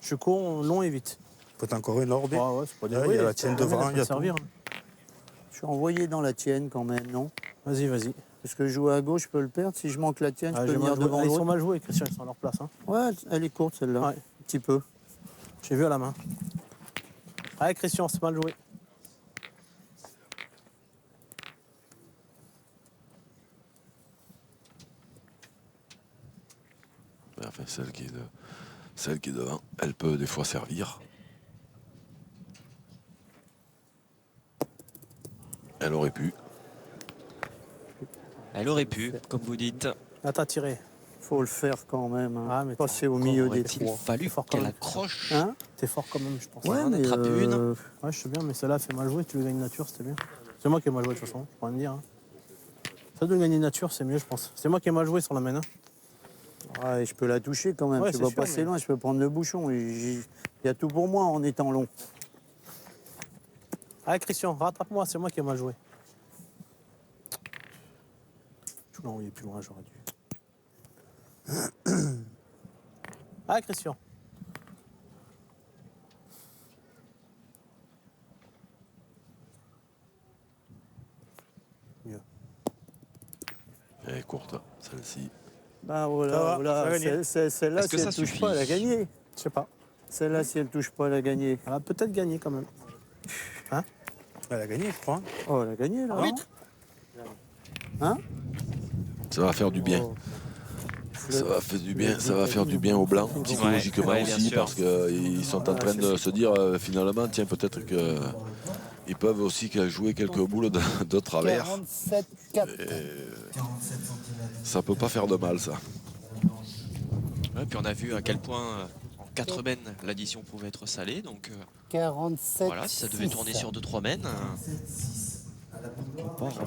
Je suis court, long et vite. Peut encore une Roby. Ouais, c'est pas bien Ouais, joué. il y a la tienne devant, il y a servir. Je suis envoyé dans la tienne quand même, non? Vas-y, vas-y. Parce que jouer à gauche, je peux le perdre. Si je manque la tienne, je peux venir devant Ils sont l'autre. mal joués, Christian, ils sont à leur place. Hein. Ouais, elle est courte celle-là. Ouais. Un petit peu. J'ai vu à la main. Allez, Christian, c'est mal joué. Enfin, celle qui est devant, elle peut des fois servir. Elle aurait pu. Elle aurait pu, comme vous dites. Là, t'as tiré. Faut le faire quand même. Hein. Ah, mais Passer au milieu des Aurait-il trois. fallu fort quand qu'elle même. accroche Hein? T'es fort quand même, je pense. Ouais, en attrape une. Ouais, je sais bien, mais celle-là fait mal jouer. Tu veux gagner nature, c'était bien. C'est moi qui ai mal joué de toute façon, je pourrais me dire. Hein. Ça de gagner nature, c'est mieux, je pense. C'est moi qui ai mal joué sur la main. Hein. Ouais, je peux la toucher quand même. Ouais, je c'est vais sûr, passer mais- loin, je peux prendre le bouchon. Il y a tout pour moi en étant long. Allez, Christian, rattrape-moi, c'est moi qui ai mal joué. Je voulais envoyer plus loin, j'aurais dû. Allez, Christian. Mieux. Elle est courte, celle-ci. Bah Ça voilà, va, voilà. ça va gagner. Celle-là, Est-ce que si ça elle touche suffit? pas, elle a gagné. Je sais pas. Celle-là, si elle touche pas, elle a gagné. Elle a peut-être gagné quand même. Hein? Elle a gagné, je crois. Oh, elle a gagné là. Oui. Hein? Ça va faire du bien. Oh. Ça va faire du bien aux Blancs, psychologiquement ouais, bien aussi, sûr. parce qu'ils sont en train de se dire finalement, tiens, peut-être qu'ils peuvent aussi jouer quelques boules de travers. 47,4. Ça peut pas faire de mal, ça. Ouais, puis on a vu à quel point en 4 mènes l'addition pouvait être salée. Donc 47. voilà, si ça devait tourner sur 2-3 mènes.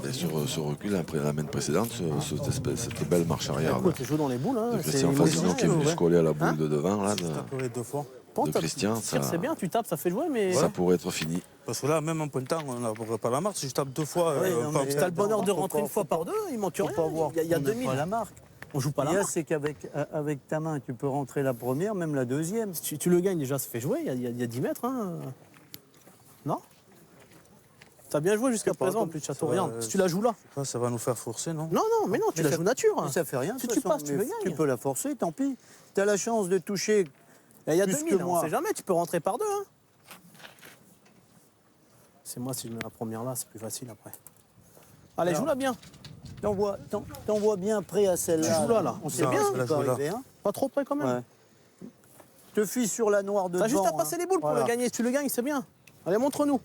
Et sur ce recul, après la main précédente, cette belle marche arrière Écoute, tu joues dans les boules. Hein. de c'est Christian Fasino qui est venu ouais. se coller à la boule Hein de devant, là, Tu taperais 2 fois. de Christian, ça, C'est bien, tu tapes, ça fait jouer, mais. ça pourrait être fini. Parce que là, même en pointant, on n'aurait pas la marque. Si je tape 2 fois, Ouais, non, mais Si t'as le bonheur de faut rentrer pas- une fois par deux, il manque Faut rien. pas voir Il y a qu'on n'a 2000. pas la marque. On joue pas la Il y a, marque. c'est qu'avec avec ta main, tu peux rentrer la première, même la deuxième. Si tu le gagnes déjà, ça fait jouer. Il y a 10 mètres. Hein. Non? T'as bien joué jusqu'à Je sais pas, présent, en comme plus de ça Château. va, Regarde, si tu la joues là. Ça va nous faire forcer, non? Non, non, mais non, tu Mais la ça- joues nature. Mais ça fait rien. de Si toute tu façon, passes, tu mais le gagnes. Tu peux la forcer, tant pis. Tu as la chance de toucher. Il y a plus 2000, que on moi. sait jamais, tu peux rentrer par deux. Hein. C'est moi, si je mets la première là, c'est plus facile après. Allez, Alors. joue-la bien. T'envoies bien près à celle-là. Tu joues là, là. On C'est sait bien bien. ce qui peut Jouer là. arriver. Hein. Pas trop près quand même. Ouais. Te fie sur la noire de T'as juste à devant, passer hein. les boules pour Voilà. le gagner. Si tu le gagnes, c'est bien. Allez, montre-nous.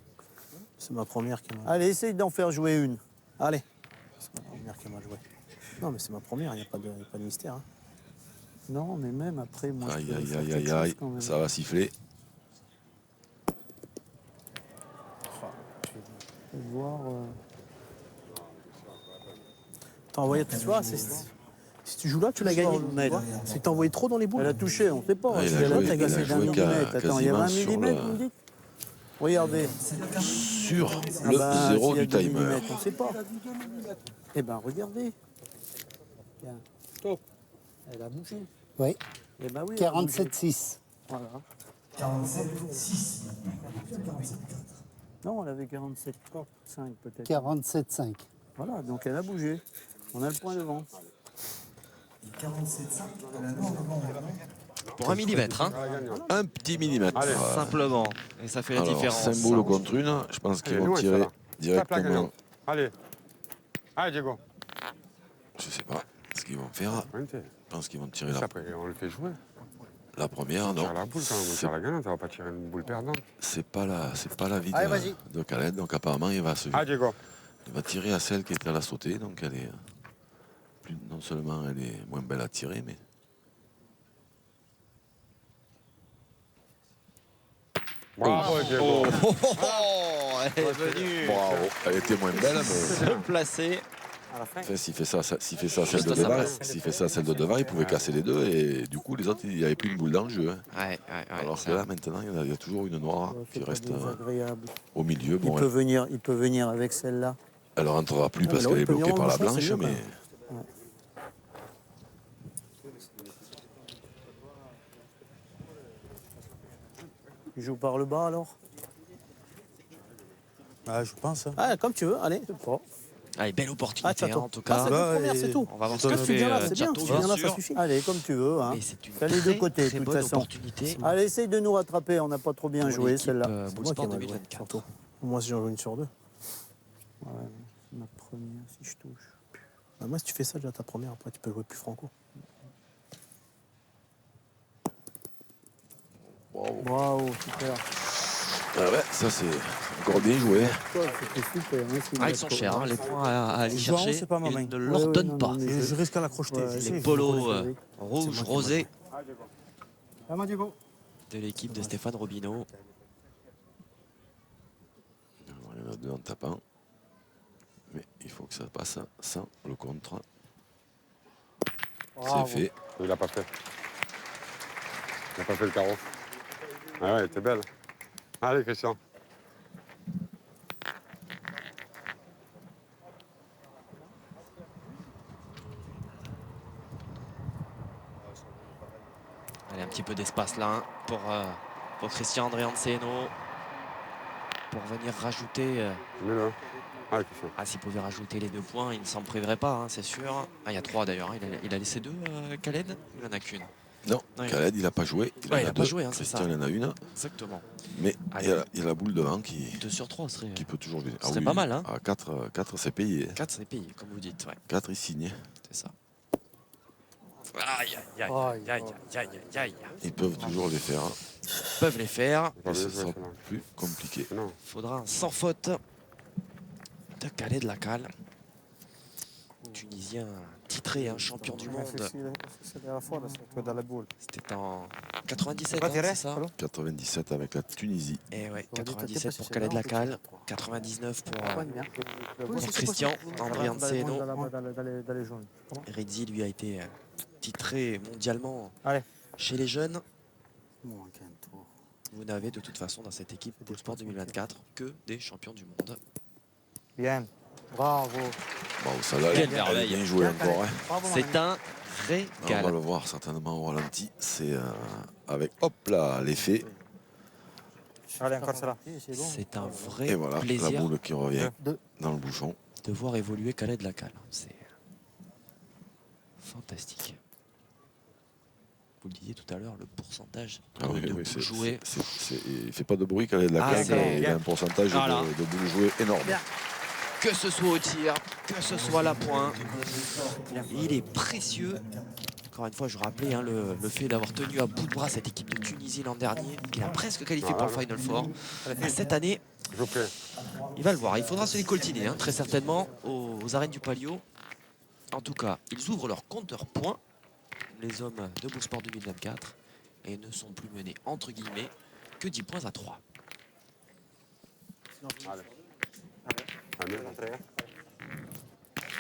C'est ma première qui m'a. Allez, essaye d'en faire jouer une. Allez. C'est ma première qui m'a joué. Non, mais c'est ma première, il n'y a pas de mystère. Hein. Non, mais même après, moi, je Aïe, peux aïe, faire aïe, quelque aïe, chose aïe. quand même. Ça va siffler. Faut voir, T'as envoyé, tu vois, si tu joues là, tu l'as gagné. le mettre. Tu vois. Si t'as envoyé trop dans les boules. Elle a touché, on ne sait pas. Ah, il Si a elle joué- t'as il a gagné joué d'un millimètre. Attends, il y a 20 quasiment sur millimètres, le- vous me dites. Regardez. Sur Ah le bah, 0 s'il y a du deux timer. millimètres, on ne sait pas. Eh ben, regardez. Tiens. Stop. Elle a bougé. Oui, Eh ben oui. elle a bougé. 47,6. Voilà. Non, elle avait 47,5 peut-être. 47,5. Voilà, donc elle a bougé. On a le point devant. Pour 1 millimètre, hein, Un petit millimètre. Allez. simplement. Et ça fait la Alors, différence. 5 boules contre une. Je pense qu'ils Allez, vont loin, tirer celle-là. Tape la directement. gagnante. Allez. Allez, Diego. Je sais pas ce qu'ils vont faire. Pointé. Je pense qu'ils vont tirer Après, on le fait jouer. la première. On Non, tire la boule quand même, on tire la gagnante, on va pas tirer une boule perdante. c'est pas la vie Allez, vas-y. de Khaled. Donc apparemment, il va Diego. tirer à celle qui était à la sautée. Donc elle est non seulement elle est moins belle à tirer, mais Bravo, Diego. Oh, elle est venue bravo. Elle était moins belle, mais se placer. À la fin. enfin, s'il fait ça celle Juste de à sa devant, place. s'il fait ça celle de devant, il pouvait casser les deux et du coup les autres il n'y avait plus une boule dans le jeu. Hein. Ouais, Alors que ça- là maintenant il y a toujours une noire C'est qui pas reste désagréable. au milieu. Il Bon, peut venir avec celle-là. elle rentrera plus Ah, parce mais là, qu'elle il est peut bloquée venir par la en bouchon, blanche, c'est mieux, mais Il joue par le bas alors. Ah, je pense. Hein. Ah, comme tu veux, allez. Allez, belle Ah, opportunité, Château. hein, en tout Ah, cas. c'est Là, la première, et- c'est tout. On va voir Ce ce Ce que que tu fait viens là, c'est bien. Château, Tu viens là, ça sûr. suffit. Allez, comme tu veux. Hein. Et c'est une T'as les deux très, côtés, de très toute bonne façon. opportunité. Allez, essaye de nous rattraper. On n'a pas trop bien pour joué l'équipe, celle-là. C'est Bull moi qui Sport ai mal joué, 2024. surtout. Moi, si j'en joue une sur deux. Ouais, c'est ma première si je touche. Ah, moi, si tu fais ça, déjà ta première, après, tu peux jouer plus franco. bravo. Bravo, super. Ah ouais, ça c'est encore bien joué. C'était super. Hein, c'est Ah, une ils sont belle chers, hein, course. les points à aller Jouant, chercher. c'est pas ma main. Ils ne Ouais, leur ouais, donnent non, pas. non, mais Je risque à la crocheter. Ouais, je sais, Les je polos connais. rouges, C'est moi qui rosés Vamos, Diego. de l'équipe de Stéphane Robineau. Il y en a deux en tapant. Mais il faut que ça passe sans le contre. Bravo. C'est fait. Il n'a pas fait. Il n'a pas fait le carreau. Ah ouais, elle était belle. Allez, Christian. Allez, un petit peu d'espace là hein, pour Christian André Anceno. Pour venir rajouter. Mets-le. Allez, Christian. Ah, s'il pouvait rajouter les 2 points, il ne s'en priverait pas, hein, c'est sûr. Ah, il y a 3 d'ailleurs. Hein. Il a laissé 2, Khaled. Il n'en a qu'une. Non, Ouais. Khaled il n'a pas joué. Ouais, en il a a pas deux. joué, hein, c'est Christian ça. il en a une. Exactement. Mais Allez. il y a la boule devant qui 2 sur 3 serait. peut toujours jouer. Ce serait pas mal, hein. À 4, c'est payé. 4, c'est payé, comme vous dites. Ouais, 4, il signe. c'est ça. Aïe, aïe, aïe, aïe, aïe, aïe, aïe, aïe. Ils peuvent toujours les faire. Ils peuvent les faire. Pas Mais bien ce joué, sera celle-là. plus compliqué. Non. Faudra un sans faute de Khaled de la Cale. Tunisien titré, hein, champion du monde. C'est la fois, là, c'est toi dans la boule. C'était en 97, Pas hein, tiré, c'est ça. 97 avec la Tunisie. Et ouais, J'aurais dit, t'as 97 passé pour celle-là, Khaled on peut Lacal, tirer trois. 99 pour Oui, Christian, André Anceno. Dans les jaunes. Redzi, lui, a été titré mondialement Allez. chez les jeunes. Moins qu'un tour. Vous n'avez de toute façon dans cette équipe Bull Sport 2024 que des champions du monde. Bien. Bravo. Bon, ça là, Quelle elle est merveille. bien jouée encore. Hein. Bravo, C'est un On va régale. le voir certainement au ralenti. C'est avec, hop là, l'effet. Allez, encore celle-là. C'est un Et vrai voilà, la plaisir boule qui revient Deux. dans le bouchon. de voir évoluer Khaled Lacal. C'est fantastique. Vous le disiez tout à l'heure, le pourcentage Ah oui, de oui, boules jouées. il ne fait pas de bruit quand il est de la Ah, claque, c'est- il a un pourcentage Voilà. de boules jouées énorme. Que ce soit au tir, que ce soit à la pointe, il est précieux. Encore une fois, je rappelais le fait d'avoir tenu à bout de bras cette équipe de Tunisie l'an dernier, qu'il a presque qualifié pour le Final Four. Cette année, Je fais. il va le voir. Il faudra se les coltiner, très certainement, aux arènes du Palio. En tout cas, ils ouvrent leur compteur points, les hommes de Booksport 2024, et ne sont plus menés, entre guillemets, que 10 points à 3. Allez.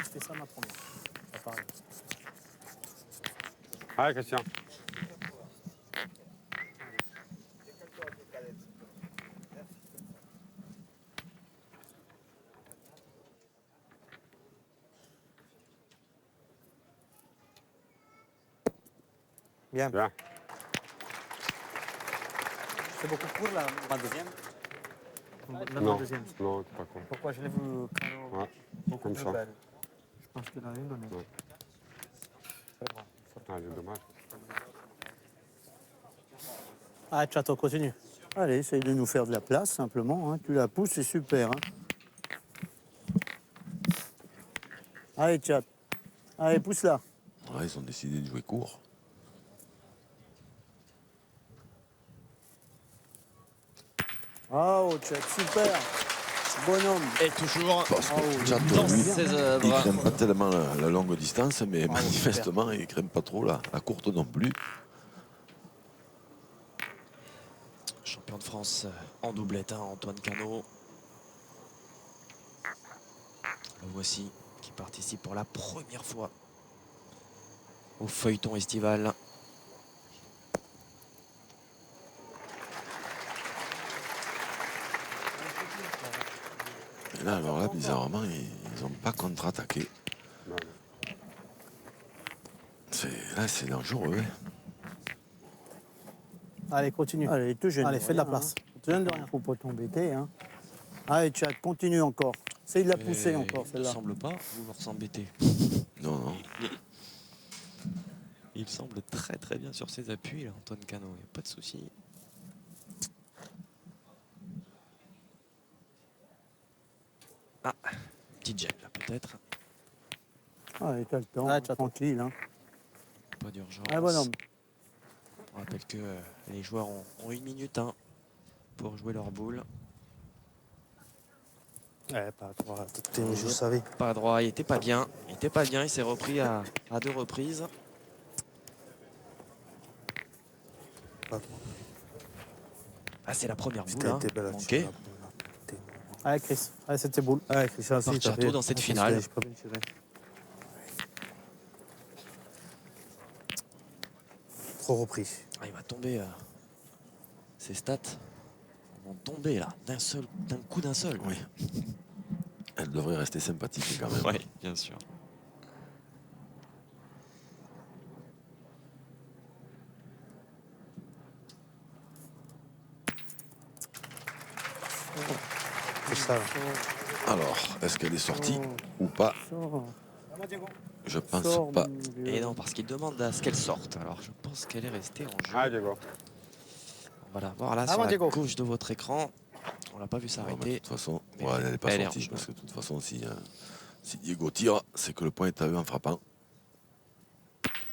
C'était ça ma première. Ça pareil. Allez, Christian. Bien. Bien. C'est beaucoup pour ma deuxième. Non, non, t'es pas con. Pourquoi je l'ai vu carreau Ouais, beaucoup comme plus ça. belle. Je pense qu'il a rien donné. Ouais. Vraiment. Ah, c'est dommage. Ah, Chato, continue. Allez, essaye de nous faire de la place, simplement. Hein. Tu la pousses, c'est super. Hein. Allez, Chat. Allez, pousse-la. Ouais, ils ont décidé de jouer court. Oh, Chat, super. Bonhomme. Et toujours Parce que Tchad, dans lui, ses il œuvres. crème pas tellement la longue distance, mais manifestement, il crème pas trop la courte non plus. Champion de France en doublette, Antoine Cano. Le voici qui participe pour la première fois au feuilleton estival. Et là, alors là, bizarrement, ils n'ont pas contre-attaqué. Non, Là, c'est dangereux. Hein. Allez, continue. Allez, te gêne Allez, fais de la rien, place. hein. Te gêne de rien. Faut pas t'embêter. Hein. Allez, Chat, continue encore. Essaye de la pousser Et encore, il ne celle-là. semble pas vouloir s'embêter. Non, non. Il semble très très bien sur ses appuis, là, Antoine Cano. Il n'y a pas de souci. Ah, petite gêne là peut-être. Allez, t'as le temps. Allez, Chat. Tranquille. Hein. Pas d'urgence. Allez, bonhomme. On rappelle que les joueurs ont 1 minute pour jouer leur boule. Ouais, pas droit. Je savais. Pas droit, il était pas bien. Il s'est repris à 2 reprises. Pas droit. Ah, c'est la première boule. Putain, t'es belle Manquée. là-dessus. Allez, Chris. Allez, c'était boule. Ouais, Christian, Par si, t'as Chateau fait. dans cette Ah, finale. j'ai pas bien tiré. Trop repris. Ah, il va tomber. Ses stats vont tomber là, d'un coup d'un seul. Oui. Elle devrait rester sympathique quand même. Oui, bien sûr. C'est ça. Là. Alors, est-ce qu'elle est sortie ou pas? Sors. Je pense Sors, pas. mon vieux. Et non, parce qu'il demande à ce qu'elle sorte. Alors je pense qu'elle est restée en jeu. Allez, Diego. On va la voir là Ah, sur la Diego. gauche de votre écran. On l'a pas vu Ouais, mais s'arrêter. de toute façon, Mais ouais, elle n'est pas elle est en sortie. jeu. Parce que de toute façon, si Diego tire, c'est que le point est à eux en frappant.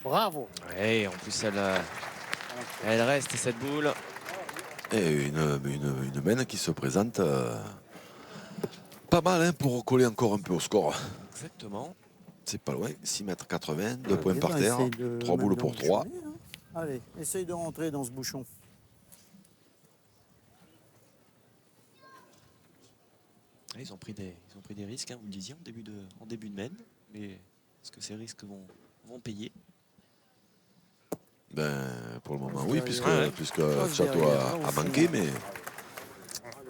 Bravo. Ouais, en plus elle reste cette boule. Et une mène qui se présente pas mal pour recoller encore un peu au score. Exactement. C'est pas loin, 6,80 m, 2 points Eh par ben, terre, essaye de 3 boules mettre pour dans 3. le chemin, hein. Allez, essaye de rentrer dans ce bouchon. Ils ont pris des risques, vous le disiez, en début de mène. Mais est-ce que ces risques vont payer? Ben, pour le moment, oui, puisque Ouais. Chateau a manqué, mais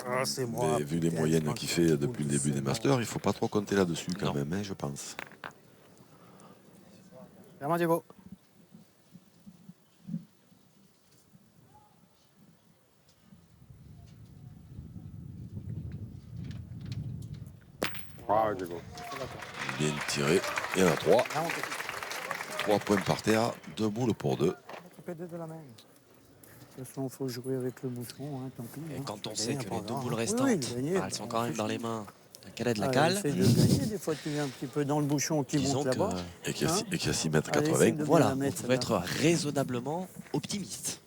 Ah, c'est moi. vu les putain, moyennes je qu'il pense fait que depuis le c'est début des moi. Masters, il ne faut pas trop compter là-dessus quand Non. même, je pense. Vraiment, Diego. Ah, Diego. Bien tiré. Il y en a 3. Là, on peut- 3 points par terre. 2 boules pour 2. de la main. De toute façon, il faut jouer avec le bouchon, hein, tant pis. Et hein. quand on gagner, sait que après, les on 2 verra. boules Oui, restantes, oui, le gagner, elles sont on quand même fait dans chier. les mains d'un cadet de la Ah, cale. essaye de gagner, des fois tu viens un petit peu dans le bouchon qui Disons monte que là-bas. Et qui a, Hein et qui a 6 mètres Allez, 80. essaye de- voilà, bien la on mettre, pouvait être celle-là. raisonnablement optimiste.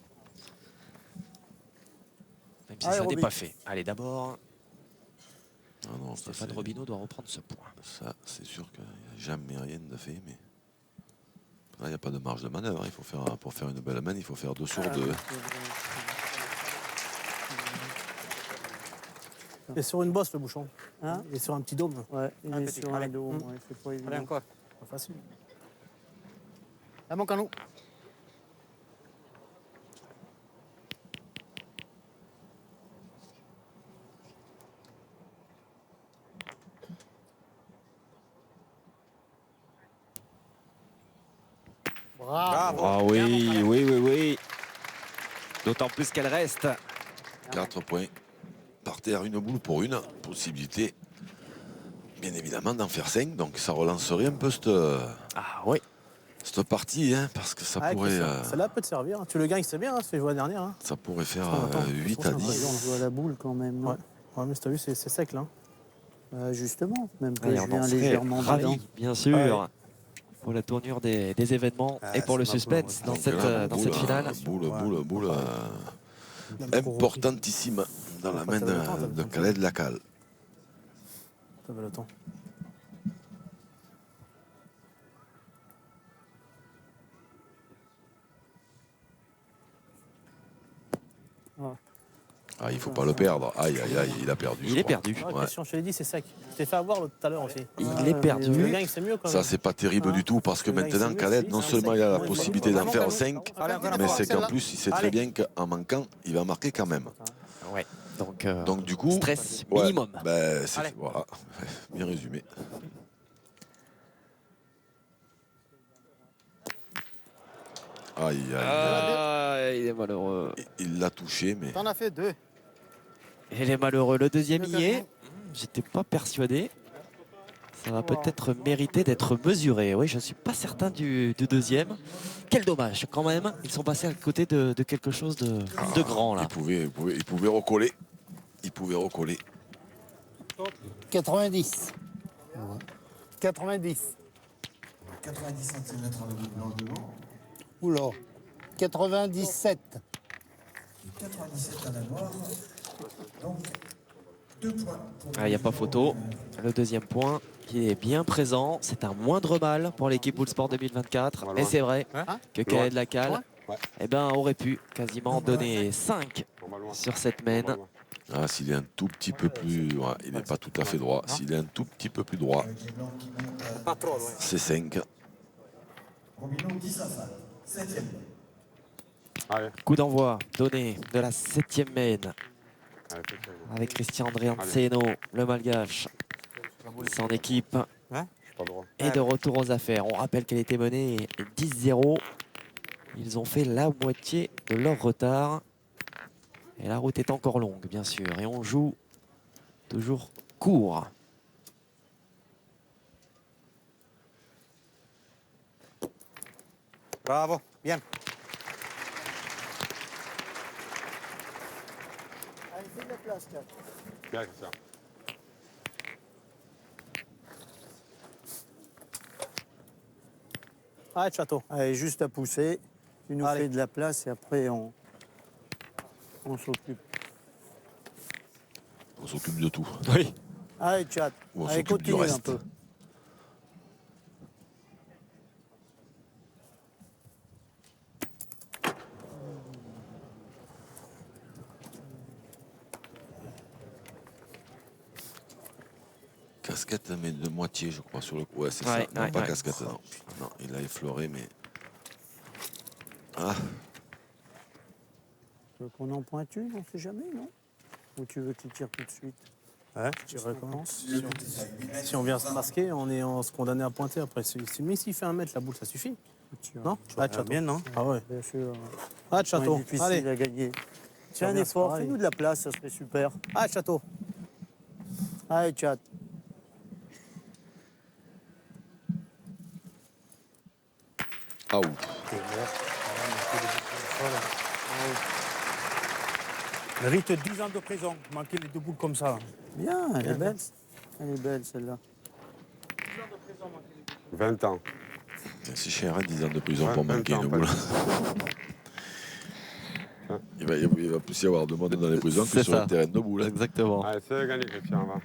Même si Allez, ça n'est Roby. pas fait. Allez, d'abord, Ah non, ça, Stéphane c'est- Robineau doit reprendre ce point. ça, c'est sûr qu'il n'y a jamais rien de fait. Mais là, il n'y a pas de marge de manœuvre. Il faut faire, pour faire une belle main, il faut faire 2 sur 2. Il est sur une bosse, le bouchon. Hein Il est sur un petit dôme. Ouais, il Un est petit, sur un allez. dôme, ouais, c'est pas Allez, évident. encore. Pas facile. Là, mon canon. Bravo. Ah oui. D'autant plus qu'elle reste. 4 points par terre, une boule pour une. Possibilité, bien évidemment, d'en faire 5. Donc ça relancerait un peu Ah oui. cette partie, hein, parce que ça Ah, pourrait, Christian, celle-là peut te servir. Hein. Tu le gagnes, c'est bien, hein, ça fait jouer la dernière. Hein. ça pourrait faire Attends, 8 à attention, 10. On joue à la boule quand même, non Ouais. Ouais, mais t'as vu, c'est sec là. Justement, même que Et je on viens en serait légèrement dedans. ravis, bien sûr, Ouais. pour la tournure des événements Ah, et pour le c'est ma suspense boule, dans ouais. cette, Donc là, dans cette finale. boule importantissime dans la main de Khaled Lacal. T'avais le temps. Ah, il faut pas le perdre. Aïe, aïe, aïe, il a perdu. Il je est crois. perdu. Ouais, Ouais. Christian, je te l'ai dit, c'est sec. Je t'ai fait avoir tout à l'heure aussi. Il Ah, est mais, perdu. Tu le gagnes, c'est mieux quand même. Ça, c'est pas terrible du tout parce que Le gars, maintenant, il s'est Khaled, mis, non c'est un seulement il a la sec. possibilité d'en faire Allez, 5, Allez, encore une mais fois, c'est qu'en celle-là. plus, il sait très Allez. bien qu'en manquant, il va marquer quand même. Ouais. Donc, Donc, du coup, stress ouais, minimum. ben, c'est- Allez. voilà, bien résumé. Aïe, aïe, aïe. Ah, il est malheureux. Il l'a touché, mais T'en as fait 2. Il est malheureux. Le deuxième Le y est. gagnant. J'étais pas persuadé. Ça va peut-être mériter d'être mesuré. Oui, je suis pas certain du deuxième. Quel dommage quand même. Ils sont passés à côté de quelque chose de grand là. il pouvait recoller. Il pouvait recoller. 90. 90. 90 cm avec le lendemain. Oula. 97. 97 à la noire. Donc, 2 points. Ah, il n'y a pas photo. Le deuxième point, il est bien présent. C'est un moindre mal pour l'équipe Bull Sport 2024. Voilà. Et c'est vrai Hein que Khaled Lacal Ouais. eh ben, aurait pu quasiment donner 5 On va loin. sur cette On va main. loin. Ah, s'il est un tout petit peu plus... ouais, il n'est pas tout à fait droit. S'il est un tout petit peu plus droit, Avec les blancs qui montent Pas trop loin. c'est 5. Robineau 10 à 5. 7e. Allez, Coup d'envoi donné de la 7e main allez, fais-le. avec Christian Andrianceno, le malgache. Son équipe Je suis pas droit. est de retour aux affaires. On rappelle qu'elle était menée 10-0. Ils ont fait la moitié de leur retard. Et la route est encore longue, bien sûr. Et on joue toujours court. Bravo. Bien. Allez, fais de la place, Kat. Bien, c'est ça. Ah, château. Allez, juste à pousser. Tu nous Allez. fais de la place et après on s'occupe. On s'occupe de tout. Oui. Allez, chat. Ou on Allez, s'occupe du continue un reste. peu. Casquette, mais de moitié, je crois, sur le coup. Ouais, c'est Ouais, ça. Non, ouais, pas ouais. casquette, non. Non, il a effleuré, mais... Ah, Tu veux qu'on en pointe une, on sait jamais, non? Ou tu veux qu'il tire tout de suite? Ouais, je recommence. Si on vient se masquer, on se condamné à pointer après. Mais s'il fait 1 mètre, la boule, ça suffit. Non? Ah, château. Bien, non? Ah ouais. Bien sûr. Ah, château. Difficile Allez. à gagner. Tiens, un bien, effort, c'est pareil. fais-nous de la place, ça serait super. Ah, château. Allez, chat. Out. T'es mort. Mérite 10 ans de prison, manquer les deux boules comme ça. Bien, elle est belle. Elle est belle celle-là. 20 ans. C'est cher, hein, 10 ans de prison Ouais, pour manquer 20 ans, une pas boule. Hein. Il va plus y avoir de monde dans les prisons que C'est sur ça. le terrain de boule. Hein. Exactement. Allez, c'est gagné, Christian, va.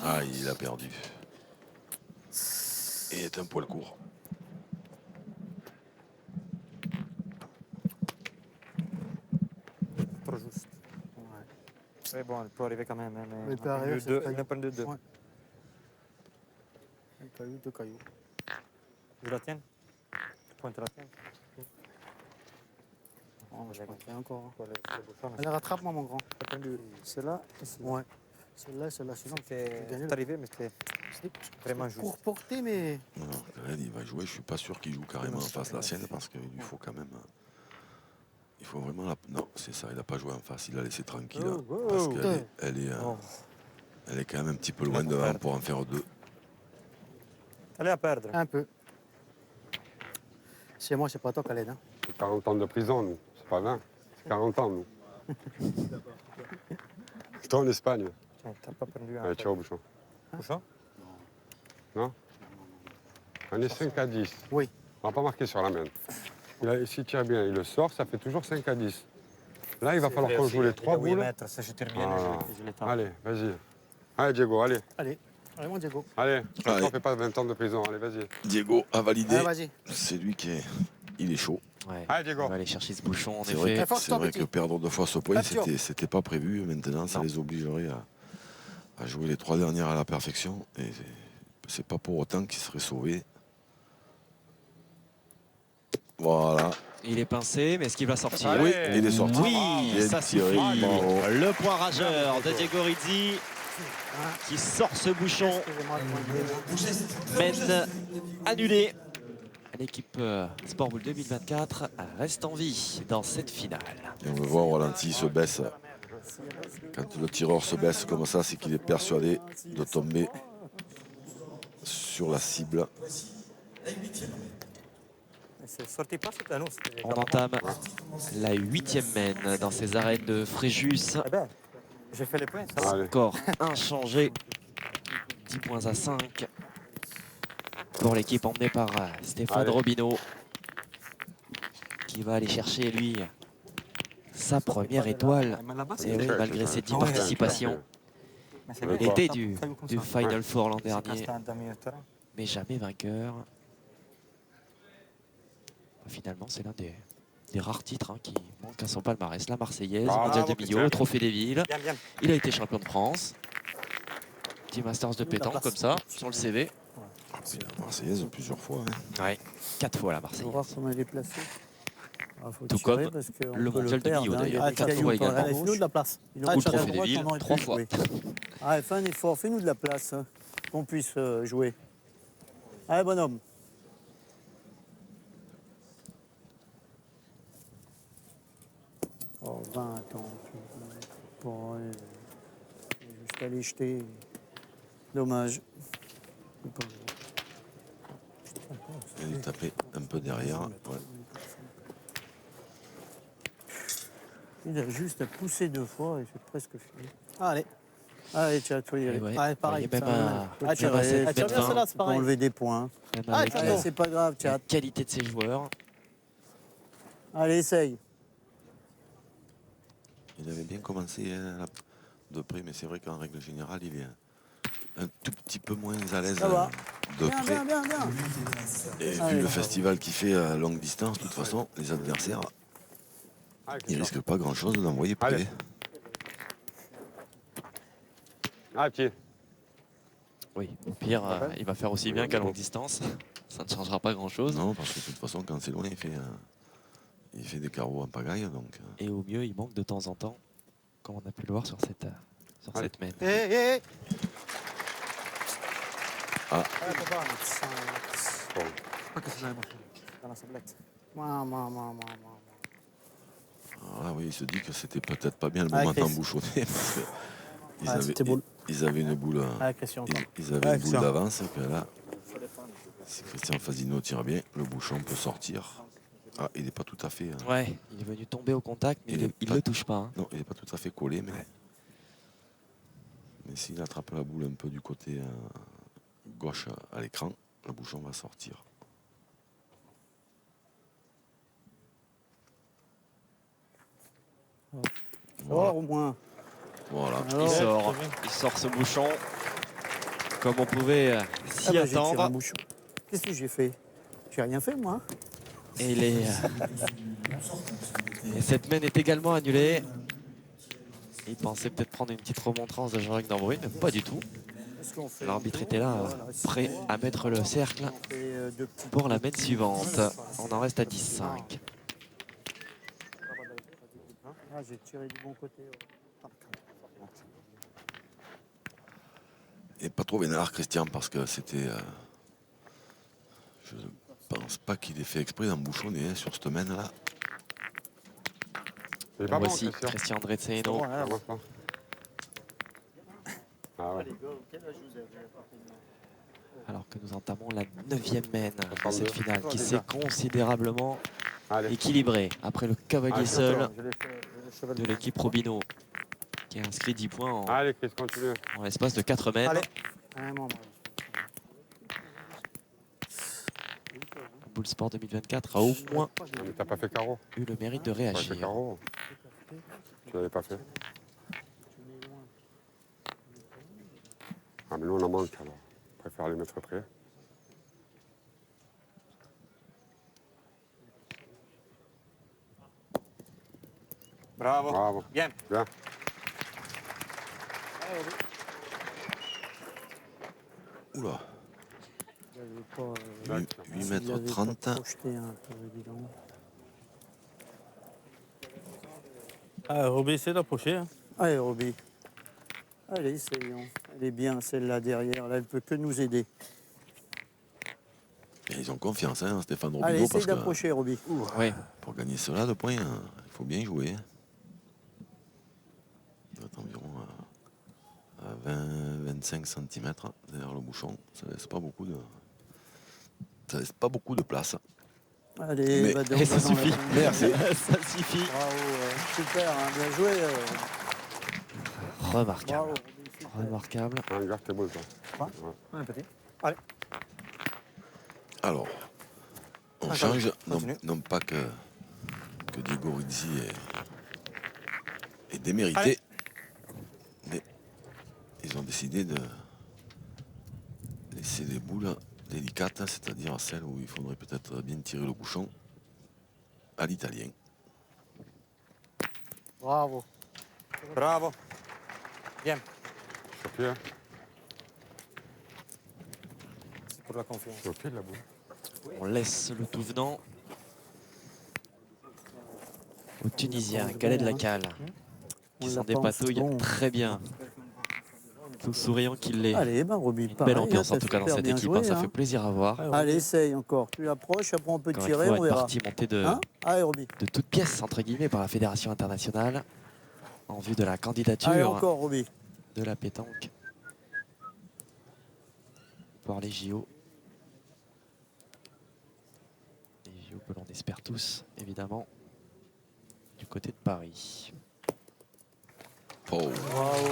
Ah, il a perdu. Il est un poil court. Trop juste. Ouais, bon, elle peut arriver quand même. Hein, mais Elle peut un arriver, peu c'est de le deux, caillou. un peu de deux. Ouais. Un caillou, deux cailloux. Je la tiens. Tu pointes la tienne. Oh, je pointerai encore. Hein. Pour les bouchons, Allez, rattrape-moi, mon grand. celle-là et celle-là. Ouais. Celle-là, sinon. C'est gagné, là. arrivé, mais c'était vraiment juste. Pour porter, mais. Non, Khaled, il va jouer. Je suis pas sûr qu'il joue carrément en face de la sienne parce qu'il lui faut quand même. Il faut vraiment la. Non, c'est ça. Il n'a pas joué en face. Il l'a laissé tranquille. Oh, oh, Parce oh. qu'elle est, Oh. elle est quand même un petit peu loin devant pour en faire deux. Elle est à perdre. Un peu. C'est moi, c'est pas toi, Khaled. Hein. C'est 40 ans de prison, nous. C'est pas 20. C'est 40 ans, nous. C'est toi en Espagne. Tiens, t'as pas perdu un. Allez, ciao, bouchon. Bouchon. Non? On est 5 à 10. Oui. On va pas marquer sur la main. S'il tire bien, il le sort, ça fait toujours 5 à 10. Là, il va falloir qu'on joue les 3 boules. Mettre, ça, je termine. Ah. Je les tente. Allez, vas-y. Allez, Diego, allez. Allez, mon Diego. Allez, Allez. on fait pas 20 ans de prison. Allez, vas-y. Diego a validé. Allez, vas-y. C'est lui qui est. Il est chaud. Ouais. Allez, Diego. On va aller chercher ce bouchon en C'est vrai, effet. Très fort, c'est vrai petit. que perdre 2 fois ce point, Attention. c'était pas prévu. Maintenant, ça les obligerait à jouer les 3 dernières à la perfection. Et c'est pas pour autant qu'ils seraient sauvés. Voilà. Il est pincé, mais est-ce qu'il va sortir? Allez. Oui, il est sorti. Oui, Bien ça tiré. suffit. Bravo. Le point rageur de Diego Rizzi qui sort ce bouchon. Mène annulé. L'équipe Sport Boule 2024 reste en vie dans cette finale. Et on le voit au ralenti, il se baisse. Quand le tireur se baisse comme ça, c'est qu'il est persuadé de tomber sur la cible. C'est sorti pas cette annonce. On entame la 8e mène dans ces arènes de Fréjus. Eh ben, j'ai fait les points. Ça va. Allez. Score inchangé. 10 points à 5 pour l'équipe emmenée par Stéphane Allez. Robineau qui va aller chercher lui sa première étoile. Mais là-bas, Et oui, malgré ses 10 participations. Mais c'est Il bien. était Caillou comme du ça. Final Four l'an C'est quand dernier, c'était un demi-terrain. mais jamais vainqueur. Finalement, c'est l'un des rares titres qui manquent à son palmarès. La Marseillaise, Bravo, Mondial de Millau, Christian. le Trophée des Villes. Bien, bien. Il a été champion de France. Petit Masters de pétanque place. comme ça, sur le CV. C'est la Marseillaise plusieurs fois. Hein. Ouais, 4 fois la On va Marseillaise. voir comment elle est placée. Ah, faut Tout tirer comme parce qu'on le peut mondial de perdre, Millau, hein. Il y a d'ailleurs. des 4 cailloux fois par également. la Allez, fais-nous de la place. Il Ou en le reste Trophée à des droite, Villes, on aurait 3 pu fois. jouer. Allez, fais un effort, fais-nous de la place, hein, qu'on puisse jouer. Allez, bonhomme. Oh, 20, attends. Pour aller juste aller jeter. Dommage. Il est tapé un peu derrière. Ouais. Il a juste à pousser 2 fois et c'est presque fini. Allez. Allez, tiens, toi, y Et aller. ouais, Allez, pareil, voyez, même ça, à, Ah, même tiens, à allez, cette Ah, tiens, mène bien, 20, celle-là, c'est Pour pareil. enlever des points. même Ah, avec tiens, la non. C'est pas grave, la tiens. qualité de ses joueurs. Allez, essaye. Il avait bien commencé de près, mais c'est vrai qu'en règle générale, il est un tout petit peu moins à l'aise Ça va. de Bien, près. bien, bien, bien. Et Allez. vu le festival qu'il fait à longue distance, de toute façon, les adversaires, Allez, ils Christian. risquent pas grand-chose d'envoyer près. Allez. Ah, pied. Oui, au pire, il va faire aussi bien qu'à longue distance. Ça ne changera pas grand-chose. Non, parce que de toute façon, quand c'est loin, il fait des carreaux en pagaille. Donc, Et au mieux, il manque de temps en temps, comme on a pu le voir sur Allez. cette mène. Hé, hé, hé. Ah, Bon. Dans la sablette. alors là, oui, il se dit que c'était peut-être pas bien le Ah, moment Chris. d'embouchonner. Parce que Ah, c'était boule. ils avaient une boule, Ah, Christian, encore. ils avaient Ah, une boule Christian. d'avance. Et que là, si Christian Fasino tire bien, le bouchon peut sortir. Ah, il n'est pas tout à fait. Ouais, il est venu tomber au contact, mais il pas- ne le touche pas. Hein. Non, il n'est pas tout à fait collé, mais s'il attrape la boule un peu du côté gauche à l'écran, le bouchon va sortir. Voilà. Au moins. Voilà. Il sort ce bouchon comme on pouvait s'y J'ai tiré un attendre. bouchon. Qu'est-ce que j'ai fait? J'ai rien fait, moi. Et, et cette main est également annulée. Il pensait peut-être prendre une petite remontrance de Jean-Luc Dambrune, mais pas du tout. L'arbitre était là, prêt à mettre le cercle pour la main suivante. On en reste à 10-5. Ah, j'ai tiré du bon côté. Et pas trop vénère, Christian, parce que c'était. Je ne pense pas qu'il ait fait exprès d'embouchonner sur cette main-là. Il est pas bon, Voici Christian Andrezeno. Ah ouais. Alors que nous entamons la 9e main de cette finale qui s'est considérablement équilibrée après le cavalier seul de l'équipe Robino qui a inscrit 10 points Allez, Chris, continue. en l'espace de 4 mètres. Bull Sport 2024 a au moins Mais t'as pas fait carreau. eu le mérite de Tu fait réagir. carreau. Tu l'avais pas fait. Ah, mais nous, on en manque alors. Je préfère les mettre près. Bravo. Bravo. Bien. Bien. Oula. 8 S'il mètres avait 30. pas projeté un peu, dis donc. Ah, Robé, essaie d'approcher. Hein. Allez, Roby. Allez, essayons. Elle est bien, celle-là derrière. Là, elle peut que nous aider. Et ils ont confiance, hein, Stéphane Allez, Robineau, essaye parce que d'approcher, Roby. Oui, pour gagner cela de points, il faut bien jouer. Hein. Il doit être environ à 20-25 cm derrière le bouchon. Ça laisse pas beaucoup de place. Allez, Mais- va dans, et va ça dans la suffit. fin. Merci. Ça suffit. Bravo, super, hein, bien joué. Remarquable. Bravo. Remarquable. Ah, garde tes boules, toi. Un petit. Alors, on Encore, change, continue. non pas que Diego Rizzi est démérité, mais ils ont décidé de laisser des boules délicates, c'est-à-dire celles où il faudrait peut-être bien tirer le bouchon à l'italien. Bravo. Bravo. Bien. Sur pied, hein. C'est pour la confiance. Sur pied de la boule. On laisse le tout venant au Tunisien, Khaled Lakal, qui On s'en l'a pas en dépatouille second. très bien. Tout souriant qu'il l'est. Allez, ben Roby, Une pareil, belle ambiance hein, en tout cas dans super cette bien équipe, joué, hein, ça hein. fait plaisir à voir. Allez, essaye encore. Tu approches, après on peut Encore une tirer, fois, on une verra. partie montée de Allez, Roby. toutes pièces, entre guillemets, par la Fédération internationale en vue de la Allez, candidature encore, Roby. de la pétanque pour les JO. Les JO que l'on espère tous, évidemment, du côté de Paris. Oh, Bravo.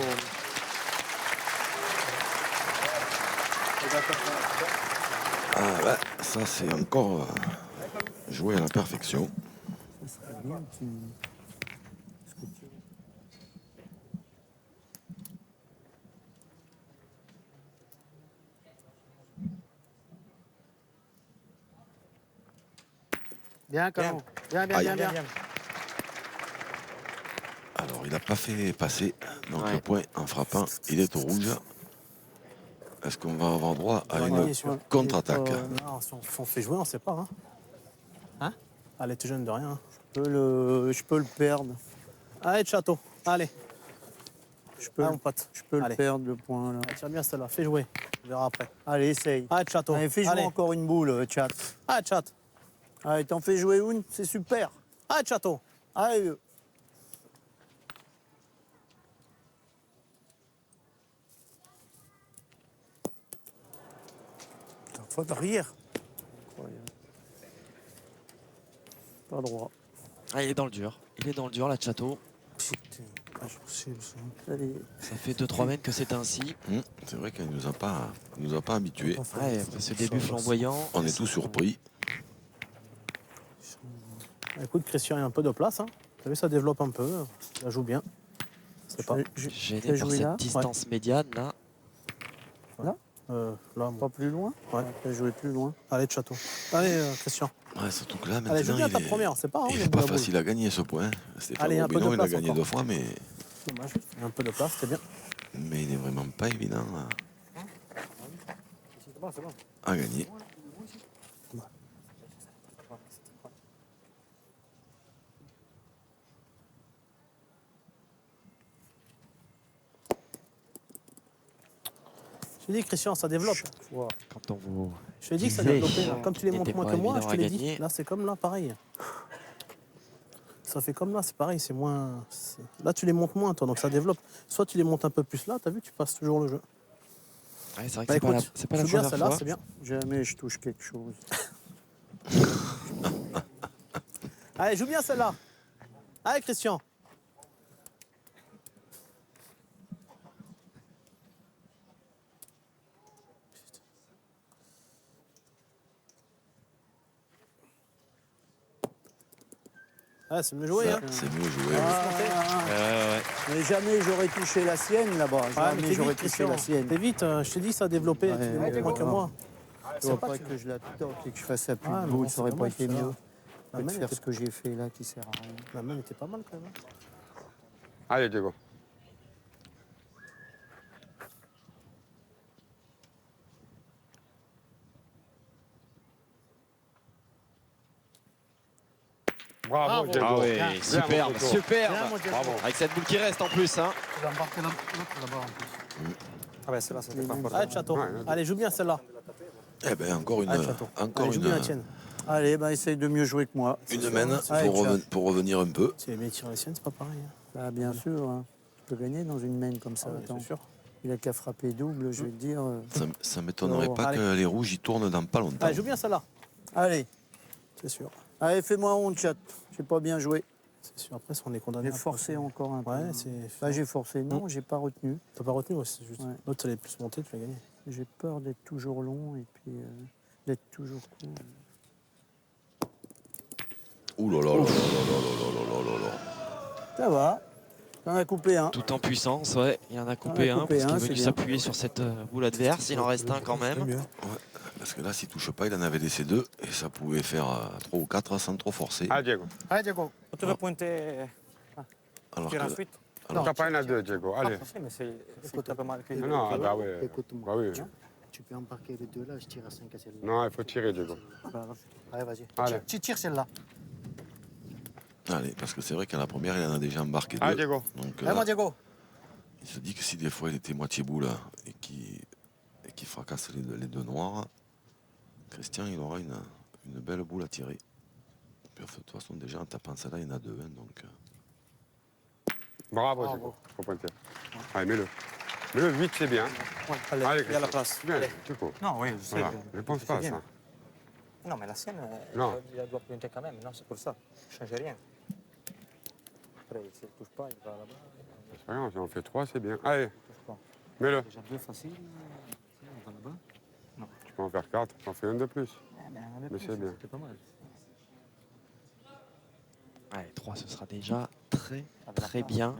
ah ouais, ça c'est encore joué à la perfection. Ça serait bien que tu... Bien, Canon. Bien, bien, Aïe. bien, bien. Alors il n'a pas fait passer, donc Ouais. le point en frappant, il est au rouge. Est-ce qu'on va avoir droit à une contre-attaque? Non, si on fait jouer, on sait pas. Hein, Allez, tu jeune de rien. Hein. Je peux le perdre. Allez, Château. Allez. Je peux, Ah, mon pote. je peux le Allez. perdre, le point, là. Tire bien celle-là, fais jouer. On verra après. Allez, essaye. Allez, Chato. Allez, fais jouer Allez. encore une boule, chat. Allez, Chat. Allez, t'en fais jouer une, c'est super. Allez, Chato. Allez, Faute arrière. pas droit. Ah, il est dans le dur. Il est dans le dur, là, Château. Putain, pas possible ça. Allez. Ça fait 2-3 mètres que c'est ainsi. C'est vrai qu'elle nous a pas habitués. Ouais, ce début flamboyant. On est tous surpris. Écoute, Christian, il y a un peu de place. Hein. T'as vu, ça développe un peu. Ça joue bien. C'est pas. Gêné fais par jouer cette là. distance médiane, là. Là, moi. Pas plus loin. Ouais. Fais jouer plus loin. Allez, Chateau. Allez, Christian. Ouais, surtout que là, maintenant, Allez, joue bien ta il est, première. C'est pas. Hein, il les est pas boules à facile à gagner ce point. Stéphane Allez, un peu de Robineau, il a place gagné encore. 2 fois, mais boules. Dommage. Il y a un peu de place, c'est bien. il n'est vraiment pas évident à gagner. Je t'ai dit, Christian, ça développe. Quand on vous Je t'ai dit que ça disait, développait. Là. Comme tu les montes n'était moins pas que moi, je évident te à l'ai dit. gagner. Là, c'est comme là, pareil. Ça fait comme là, c'est pareil, c'est moins. Là, tu les montes moins, toi, donc ça développe. Soit tu les montes un peu plus là, t'as vu, tu passes toujours le jeu. Ouais, c'est vrai que Bah, c'est pas la, écoute, c'est pas la joue bien première celle-là, fois. c'est bien. Jamais je touche quelque chose. Allez, joue bien celle-là. Allez, Christian. Ah, c'est mieux joué, Ça, hein. c'est mieux joué. Mais jamais j'aurais touché la sienne là-bas. Ouais, mais Jamais t'es j'aurais vite, touché Christian. la sienne. T'es vite, je t'ai dit, ça a développé. Ouais, tu les montes moins que voilà. moi. Tu vois pas que je la toque et que je fasse la plus Ah, de mais boule, bon, ça aurait c'est pas dommage, été ça. mieux La que de main faire était- ce que j'ai fait là qui sert à rien. La main était pas mal quand même. Allez, Diego. Bravo, Diego. Ah oui, Bien, superbe, mon Toto. superbe. Bravo. Avec cette boule qui reste en plus. Hein. Tu vas embarquer l'autre là-bas en plus. Ah ben celle-là, c'était pas important. Allez, Chateau. Ouais, Allez, joue bien celle-là. Eh ben, encore une, Allez, Chateau. encore Allez, joue bien la une, tienne. Allez, bah essaye de mieux jouer que moi. une mène Allez, pour, ciao. pour revenir un peu. Si les mecs tirent la sienne, c'est pas pareil. Hein. Bah, bien sûr, hein. Tu peux gagner dans une main comme ça. Ah oui, Attends. c'est sûr. Il a qu'à frapper double, je vais te dire. Ça m'étonnerait Oh, pas allez. que les rouges y tournent dans pas longtemps. Allez, joue bien celle-là. Allez, C'est sûr. allez, fais-moi honte, chat. J'ai pas bien joué. C'est sûr. Après, on est condamné. J'ai forcé encore un peu. Ouais, c'est. Bah, j'ai forcé, non, j'ai pas retenu. T'as pas retenu, ouais, c'est juste. Ouais. L'autre, ça allait plus monter, tu l'as gagné. J'ai peur d'être toujours long et puis d'être toujours court. Ouh là là là là là là là là là. Ça va. T'en as coupé un. Tout en puissance, ouais. Il en a coupé en a un coupé parce qu'il un, est c'est venu bien. s'appuyer sur cette boule adverse. Il en reste un quand même. Ouais, parce que là, s'il touche pas, il en avait laissé 2 et ça pouvait faire 3 ou 4 sans trop forcer. Allez, Diego. Allez, Diego, tu veux pointer Alors tir que, ensuite T'as pas une à 2, Diego. Allez. Ah, mais c'est un peu mal que Non, non, ah bah oui. Écoute-moi. Bah oui. Tu peux embarquer les deux là, je tire à 5 à celle-là. Non, il faut tirer, Diego. Allez, vas-y. Allez. Tu tires celle-là. allez, parce que c'est vrai qu'à la première, il en a déjà embarqué 2. Allez, Diego. Donc, Allez, moi, Diego. il se dit que si des fois il était moitié boule et qu'il fracasse les 2 noirs, Christian, il aura une belle boule à tirer. Puis, de toute façon, déjà, en tapant celle-là, il y en a 2. Hein, donc, Bravo, Diego. Faut pointer. Allez, mets-le. Mets-le 8, c'est bien. Allez, il y a Christian. la place. Bien, Diego. Non, oui, je sais. Voilà. Je pense pas à ça. Non, mais la sienne, Non. il doit pointer quand même. Non, c'est pour ça. Je ne change rien. Après, s'il ne touche pas, il va là-bas. C'est pas grave, si on fait 3, c'est bien. Allez, Il touche pas. mets-le. Déjà 2 faciles. On va là-bas. Tu peux en faire 4, t'en fais un de plus. Mais Mais c'est bien. C'était pas mal. Allez, 3, ce sera déjà très, très bien.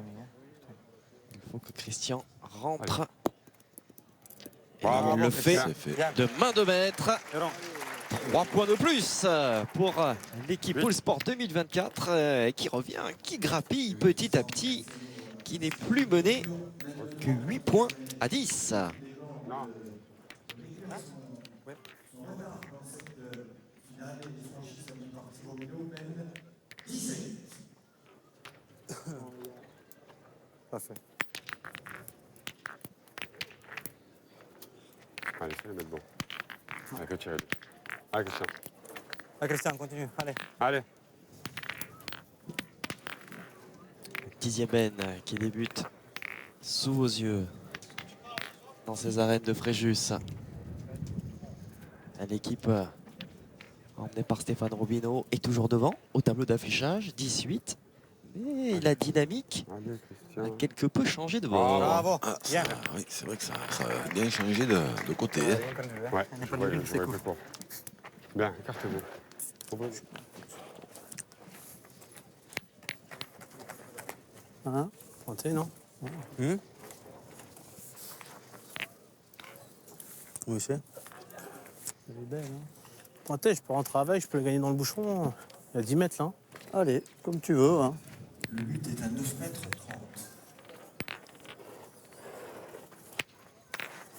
Il faut que Christian rentre. Et Bravo, il le fait c'est fait. de main de maître. 3 points de plus pour l'équipe All Sport 2024 qui revient, qui grappille petit à petit, qui n'est plus mené que 8 points à 10. Non. Parfait. les mettre bon. Avec le tirer. Allez, Christian. Allez, Christian, continue. Allez. Allez. 10e Ben qui débute sous vos yeux dans ces arènes de Fréjus. L'équipe emmenée par Stéphane Robineau est toujours devant au tableau d'affichage, 18. Mais la dynamique Allez, a Christian. quelque peu changé de bord. Bravo. Ah, Bien. oui, c'est vrai que ça a bien changé de côté. hein. Bien connu, hein. Ouais, On je n'est pas vois des le villes, c'est cool. plus court. Bien, écartez-vous. Hein? Pointé, non? Oui, c'est. Elle est belle, hein? Pointé, je peux rentrer avec, je peux le gagner dans le bouchon. Il y a 10 mètres là. Allez, comme tu veux. Hein. Le but est à 9 mètres 30.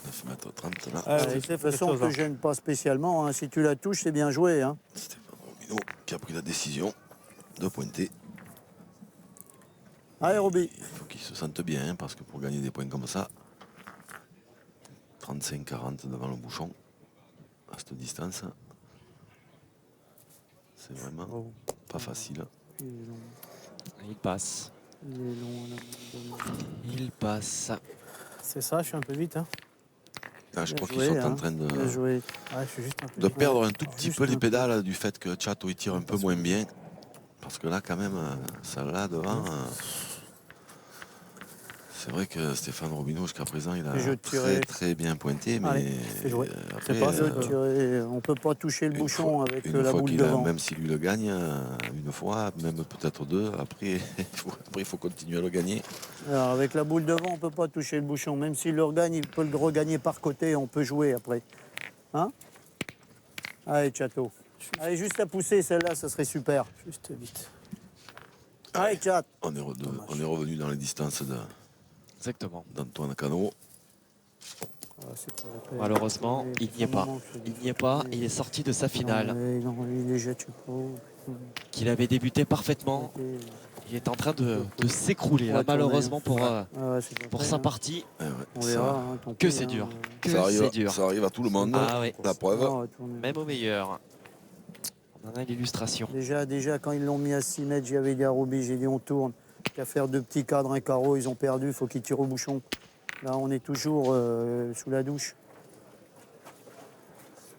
9 mètres 30 là. Allez, de toute façon, on ne te gêne pas spécialement. Hein. Si tu la touches, c'est bien joué. Hein. Stéphane Robineau qui a pris la décision de pointer. Allez, Roby. Il faut qu'il se sente bien hein, parce que pour gagner des points comme ça, 35-40 devant le bouchon, à cette distance, c'est vraiment Oh. pas facile. Il est long. Il passe. Il est long, là. Il passe. C'est ça, je suis un peu vite. Hein. Là, je Bien crois qu'ils joué, sont en hein. train Bien joué. Ouais, je suis juste un peu de vite. perdre un tout petit Juste peu un les peu. pédales du fait que Chato il tire un peu moins bien. Parce que là, quand même, celle-là devant, c'est vrai que Stéphane Robineau, jusqu'à présent, il a Et je très tirais. très bien pointé. Mais Allez, fais jouer. après, C'est pas Je tirais. On ne peut pas toucher le une bouchon fois- avec une la fois boule qu'il a, devant. même si lui le gagne, une fois, même peut-être deux, après, il faut continuer à le gagner. Alors, avec la boule devant, on ne peut pas toucher le bouchon. Même s'il le regagne, il peut le regagner par côté. On peut jouer après. Hein? Allez, Chato. Allez, juste à pousser celle-là, ça serait super. Juste vite. Allez, Chat. On est revenu dans les distances Exactement. d'Antoine Cano. Ah, c'est pas la peine. Malheureusement, il n'y est pas. Il n'y est pas. Il est sorti de sa finale, Non, il les jette pas. qu'il avait débuté parfaitement. Il est en train de s'écrouler, là, Ouais, tourner. malheureusement, pour pour sa partie. Ouais, On ça, verra. Hein, tant Que pis, c'est hein. dur. Que ça c'est arrive, dur. ça arrive à tout le monde. Ah ouais. La preuve. Non, on va tourner. Même au meilleur. On en a l'illustration. Déjà, quand ils l'ont mis à 6 mètres, j'avais dit à Roby, j'ai dit on tourne. Qu'à faire 2 petits cadres, un carreau, ils ont perdu, il faut qu'ils tirent au bouchon. Là, on est toujours sous la douche.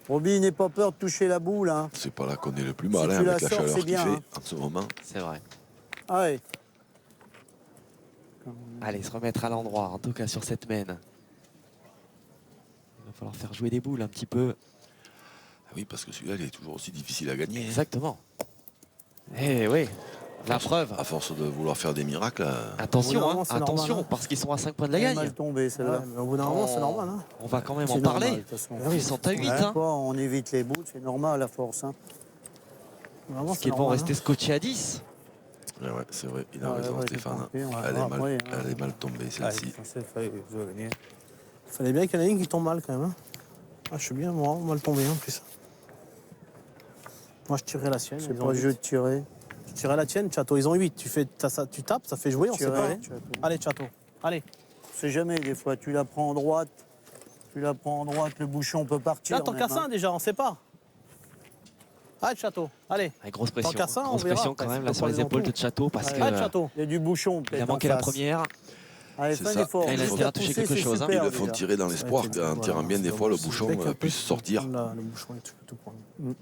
Roby, n'aie pas peur de toucher la boule. Hein. C'est pas là qu'on est le plus Si mal hein, tu la avec la sors, chaleur c'est qu'il bien, fait hein. en ce moment. C'est vrai. Allez. Allez, se remettre à l'endroit, en tout cas sur cette mène. Il va falloir faire jouer des boules un petit peu. Ah oui, parce que celui-là, il est toujours aussi difficile à gagner. hein. Exactement. Eh oui, la preuve. À force de vouloir faire des miracles, Attention, Au bout d'un moment, hein, c'est attention, normal, hein. parce qu'ils sont à 5 points de la Elle est gagne. mal tombée, Ouais, celle-là. mais au bout d'un moment, c'est normal. Hein. On va quand même en C'est normal, parler. de toute façon. Ils sont à 8, Ouais, hein, pas, on évite les boules, c'est normal à force. Hein. Vraiment, parce c'est qu'ils vont normal, rester scotchés à 10. ouais, c'est vrai, il a Ouais, raison, ouais, Stéphane. j'ai compris, on Elle, verra est mal, après, hein. elle est mal tombée, celle-ci. Il fallait gagner. hein. Fallait bien qu'il y en ait une qui tombe mal quand même. Hein. Ah, je suis bien moi, mal tombé en plus. Moi, je tirais la sienne. C'est ils ont pas le jeu de 8. tirer. Je tirais la tienne, Chato, ils ont 8. Tu tapes, ça fait jouer, on sait Tirer, pas. Hein. Chato. Allez, Chato, allez. On sait jamais, des fois, tu la prends en droite. Le bouchon peut partir. Là, tant même, qu'à ça, hein. déjà, on sait pas. Allez, Chato, allez. Avec grosse pression, qu'à ça, on grosse verra pression après, quand même c'est là pas sur les les épaules entours. de Chateau parce que Allez, Chato. Il y a du bouchon, il peut-être. a manqué en la face. première. Allez, C'est fais ça. l'effort. Elle Juste espère à toucher pousser, quelque c'est chose, hein. super, Ils le font déjà. tirer dans l'espoir qu'en tirant bien, des fois, le bouchon puisse sortir. Le bouchon et tu peux tout prendre.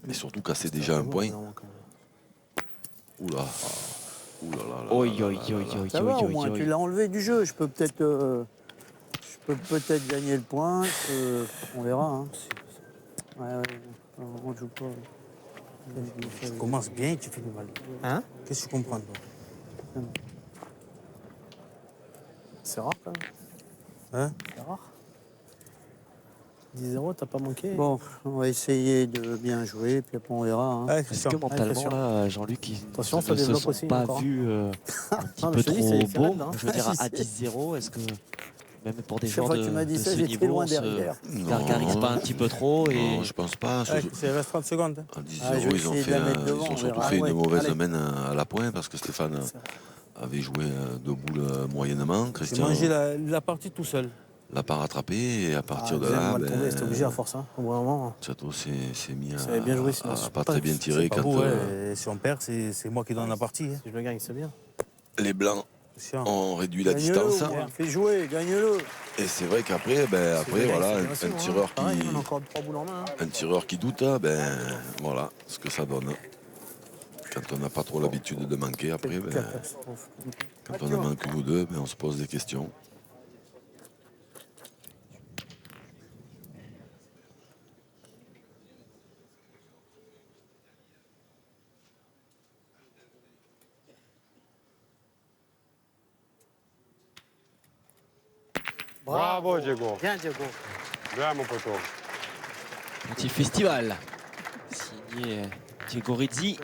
Et surtout casser déjà un point. Oula. Oula là là. Oi, là oi, là oi, là là. oi, Ça va, au oi, moins, oi. tu l'as enlevé du jeu. Je peux peut-être gagner le point. On verra. Hein. Ouais, on joue pas. Tu commences bien et tu finis mal. Hein? Qu'est-ce que tu comprends, toi? C'est rare quand même. Hein? C'est rare. 10-0, t'as pas manqué. Bon, on va essayer de bien jouer, puis après on verra. Hein. Ouais, Est-ce Christian. que mentalement, attention. là, Jean-Luc, ils Attention, ça ne se développe sont aussi pas encore. vus un petit Non, mais peu je te dis, trop c'est beaux? raide, hein. Je veux dire, à Je sais. 10-0, est-ce que même pour des Chaque joueurs fois que de, tu m'as dit de ça, ce j'étais niveau, loin on se derrière. gargarise pas un petit peu trop et Non, je pense pas. Ouais, il reste 30 secondes. hein. À 10-0, Ah, je vais ils ont, essayer de la mettre devant, ils ont on surtout verra. fait Ah ouais, une mauvaise allez. semaine à la pointe parce que Stéphane avait joué deux boules moyennement. J'ai Christian, mangé la partie tout seul. l'a pas rattrapé et à partir de Deuxième là, mal tombé, c'était obligé à force. Hein. Au bout d'un moment, Chateau s'est mis ça avait bien joué, sinon à c'est pas très bien tirer C'est pas quand vous, ouais. Si on perd, c'est moi qui donne la partie. Hein. si je le gagne, c'est bien. les Blancs C'est chiant. ont réduit la Gagne-le, distance. au moins. Fais jouer, gagne-le. Et c'est vrai qu'après, voilà, un tireur Pareil, qui. on a encore 3 boules en main. Hein. Un tireur qui doute, voilà ce que ça donne. Quand on n'a pas trop l'habitude de manquer, après, quand on en manque une ou deux, on se pose des questions. Bravo, Diego. Bien, Diego. Bien, mon poteau. Petit festival. Signé Diego Rizzi.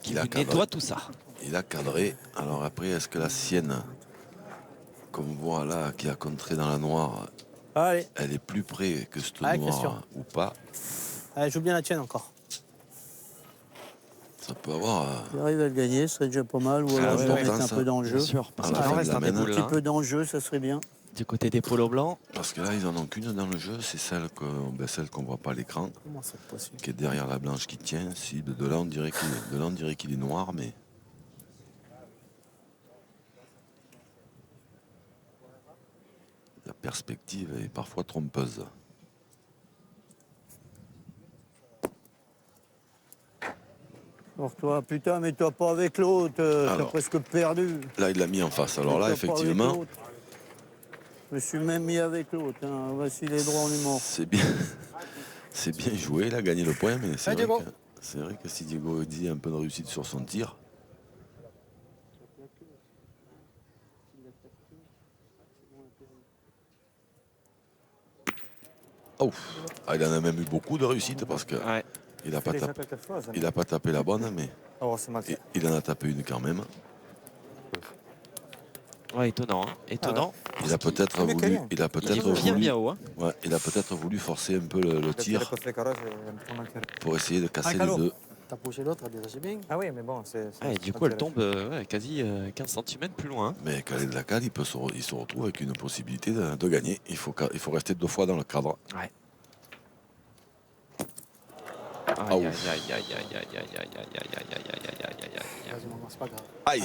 Qui Il a vous cadré. nettoie tout ça. Il a cadré. Alors après, est-ce que la sienne, comme on voit là, qui a contré dans la noire, Allez, elle est plus près que cette Allez, noire Christian. ou pas? allez, joue bien la tienne encore. Ça peut avoir Il arrive à le gagner, ce serait déjà pas mal. Ou C'est alors je vais important, mettre un ça. peu dans le jeu. Bien sûr, parce À la qu'il en fin de reste la un des mène. boules Un petit là. peu dans le jeu, ça serait bien. Du côté des polos blancs. parce que là, ils en ont qu'une dans le jeu, c'est celle qu'on voit pas à l'écran, Comment c'est possible? qui est derrière la blanche qui tient. Si de là, on dirait qu'il est noir, mais la perspective est parfois trompeuse. Alors toi, putain, mets-toi pas avec l'autre, t'as Alors. presque perdu. Là, il l'a mis en face. Alors là, Mets-toi pas avec effectivement, l'autre. Je me suis même mis avec l'autre. Hein. Voici les droits en humour. c'est bien, c'est bien joué. Il a gagné le point, mais c'est Allez, vrai, Diego. c'est vrai que si Diego dit un peu de réussite sur son tir, oh, il en a même eu beaucoup de réussite parce que Ouais. il n'a Fait pas, déjà tapé, quelque chose. il a pas tapé la bonne, mais Oh, c'est mal fait. il en a tapé une quand même. Ouais, étonnant. Hein. Étonnant. Il a peut-être c'est mieux que voulu, rien. il a Il peut-être est bien voulu, bien haut. Hein. ouais, il a peut-être voulu forcer un peu le Le tir tir est fait carré, j'ai un peu mal tiré. pour essayer de casser les Calo. deux. T'as poussé l'autre, elle déjà c'est bien. Ah oui, mais bon, c'est. Ah, et du coup, elle tombe quasi 15 cm plus loin. Hein. Mais Khaled Lacal, il se retrouve avec une possibilité de gagner. Il faut rester 2 fois dans le cadre. Ouais. Ah, Aïe, aïe, ouf. aïe, aïe, aïe, aïe, aïe, aïe, aïe, aïe, aïe, aïe, aïe, aïe, aïe, aïe, aïe. Vas-y, maman, c'est pas grave. Aïe.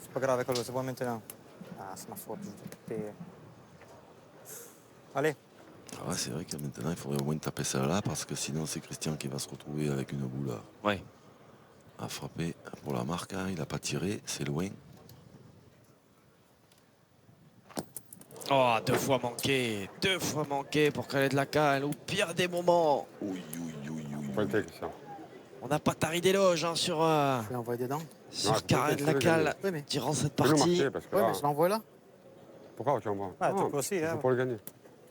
C'est pas grave, Carlo, c'est bon maintenant. Ah, c'est ma faute, je vais taper. Allez. Ah ouais, c'est vrai que maintenant, il faudrait au moins taper celle-là parce que sinon, c'est Christian qui va se retrouver avec une boule Ouais. à frapper pour la marque. Hein. Il n'a pas tiré, c'est loin. Oh, 2 fois manqué. 2 fois manqué pour Khaled Lacal. Au pire des moments. Oui, oui, oui, oui. Pointé, Christian. On n'a pas tari d'éloge hein, sur, Je vais envoyer dedans. sur c'est Khaled peut-être Lacal Oui, mais, durant cette Fais-le partie. marquer parce que ouais, là, mais je l'envoie là. pourquoi tu envoies Ah, Non, tu peux aussi, c'est hein. pour le gagner.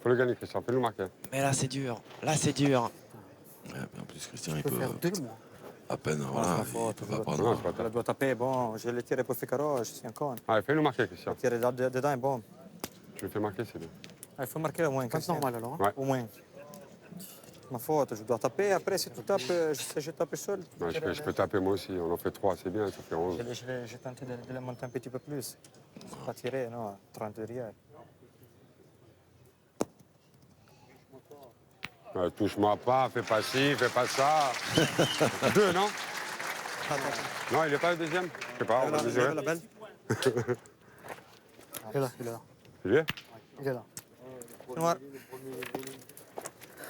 Faut le gagner, Christian. Fais-nous marquer. Mais là, c'est dur. Là, c'est dur. Ouais, mais en plus, Christian, il Je peux peut faire deux, moi. à peine, c'est voilà, ma faute, il peut je pas dois- prendre. Non, c'est pas Elle toi. doit taper, bon, je l'ai tiré pour faire carreau, je suis un con. Allez, fais-nous marquer, Christian. Le tir est dedans est bon. Tu le fais marquer, c'est bien. Ah, il faut marquer au moins, C'est Christian. normal alors. Hein. Ouais. Au moins. Ma faute, je dois taper. Après, si tu tapes, je tape seul. Ouais, je peux taper moi aussi. On en fait 3, c'est bien, ça fait 11. J'ai tenté de le monter un petit peu plus. Pas tirer, non, 30 derrière. Touche-moi pas, fais pas ci, fais pas ça. 2, non Non, il est pas le deuxième Je sais pas, on va mesurer. La belle. Il est là, il est là. Il est Il est là. Noir.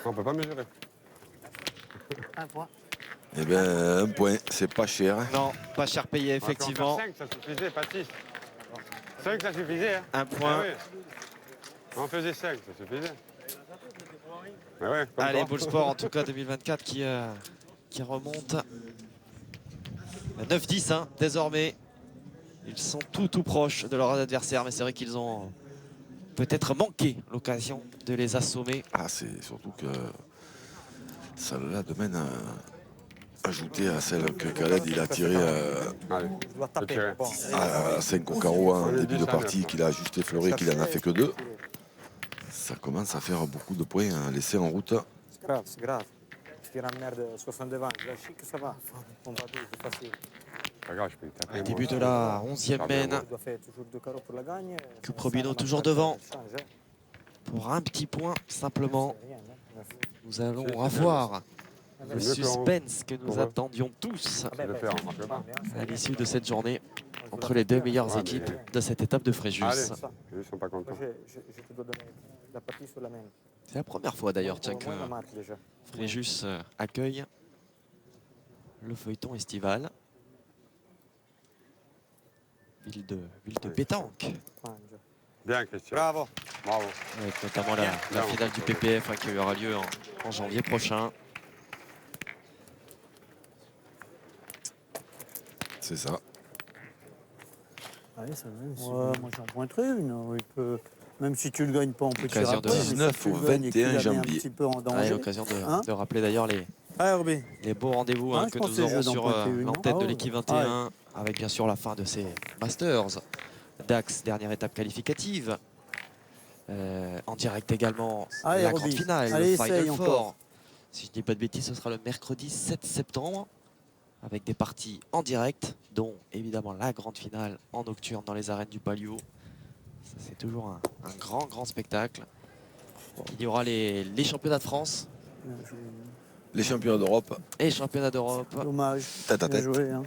On peut pas mesurer. Un point. Eh bien, un point, c'est pas cher. Non, pas cher payé, effectivement. 5, ça suffisait, pas 6. 5, ça suffisait. Hein. Un point. Ah oui. On faisait 5, ça suffisait. Mais ouais, comme Allez, toi. Bull Sport, en tout cas 2024, qui remonte. 9-10, hein, désormais. Ils sont tout proches de leurs adversaires, mais c'est vrai qu'ils ont peut-être manqué l'occasion de les assommer. Ah, c'est surtout que celle-là demande ajouter à celle que Khaled il a tiré Allez, Je dois taper. tirer. Bon, à 5 au carreau en On est début de 10 à partie, 9, qu'il a ajusté fleuré, qu'il en a fait que 2. Ça commence à faire beaucoup de points laissés en route. c'est grave, c'est grave. Je tire en merde 60 devant. Je chic, ça va. On va douze, c'est facile. pas grave, je peux y taper. moi. Début de la 11e Ça va bien, mène. Je dois faire toujours 2 carreaux pour la gagne. Que Probino toujours devant. pour un petit point simplement. C'est rien, hein. Neuf. Nous allons C'est avoir C'est le mieux que suspense que nous pour eux. attendions tous Ah ben, le ben, faire, c'est on marque pas pas. bien, c'est à rien. l'issue de cette journée Moi, je veux entre la les deux facture, meilleures Ouais, équipes mais- de cette étape de Fréjus. Allez. Ça. Ils ne sont pas contents. Moi, je te dois donner la partie sur la main. C'est la première fois d'ailleurs Au tiens, que moins, la marque déjà. Fréjus accueille le feuilleton estival. Ville de Oui. pétanque, Prends, déjà. Bien, Christian. Bravo. Bravo. avec notamment la Bien. finale du PPF qui aura lieu en janvier prochain. C'est ça. Allez, ça va. Ouais, moi j'en pointerai une. Il peut... Même si tu le gagnes pas, on peut tirer Occasion de après. mais si 19 tu au le gagnes et que tu 21 la mets janvier. un petit peu en Ouais, danger. l'occasion Hein de rappeler d'ailleurs Allez, Robin. les beaux rendez-vous Ouais, hein, je que pensais nous que aurons j'en sur pointais une, l'antenne non de Ah l'équipe ouais. 21, avec bien sûr la fin de ces Masters. Dax, dernière étape qualificative. En direct également, Allez, la Roby. grande finale, Allez, le Final essaye Four. encore. Si je dis pas de bêtises, ce sera le mercredi 7 septembre, avec des parties en direct, dont évidemment la grande finale en nocturne dans les arènes du Palio. Ça, c'est toujours un grand spectacle. Il y aura les championnats de France Les champions d'Europe, et les championnats d'Europe. Dommage. tête à Bien tête. joué. Hein.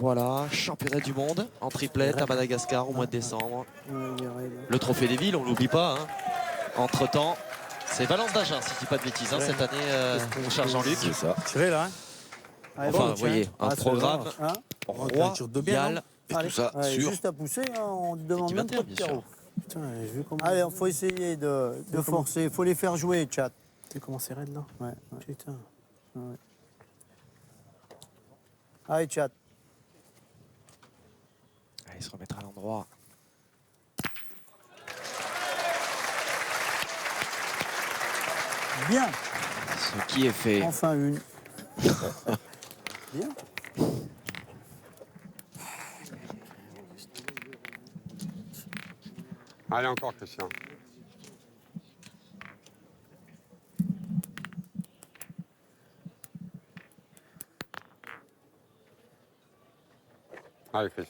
Voilà, championnat du monde en triplette à Madagascar au mois de décembre. Ouais, les règles. Le trophée des villes, on ne l'oublie pas. Hein. Entre-temps, c'est Valence d'Agen, si je ne dis pas de bêtises, hein, cette année, mon cher Jean-Luc. C'est ça. Tiré là, hein. Allez, Enfin, bon, vous voyez, tiens. un Ah, c'est programme bon, hein. tire de bien, royal. Et Allez. tout ça Ouais, sur. juste à pousser, hein, on ne demande Équipe même pas 21, de bien terreau. sûr. Putain, j'ai vu comment. Allez, il faut essayer de forcer. Il faut les faire jouer, chat. Tu sais comment c'est raide là. Ouais, ouais. Putain. Allez, chat. Allez, se remettre à l'endroit. Bien. Ce qui est fait. Enfin une. Bien. Allez, encore, Christian. Allez, Chris.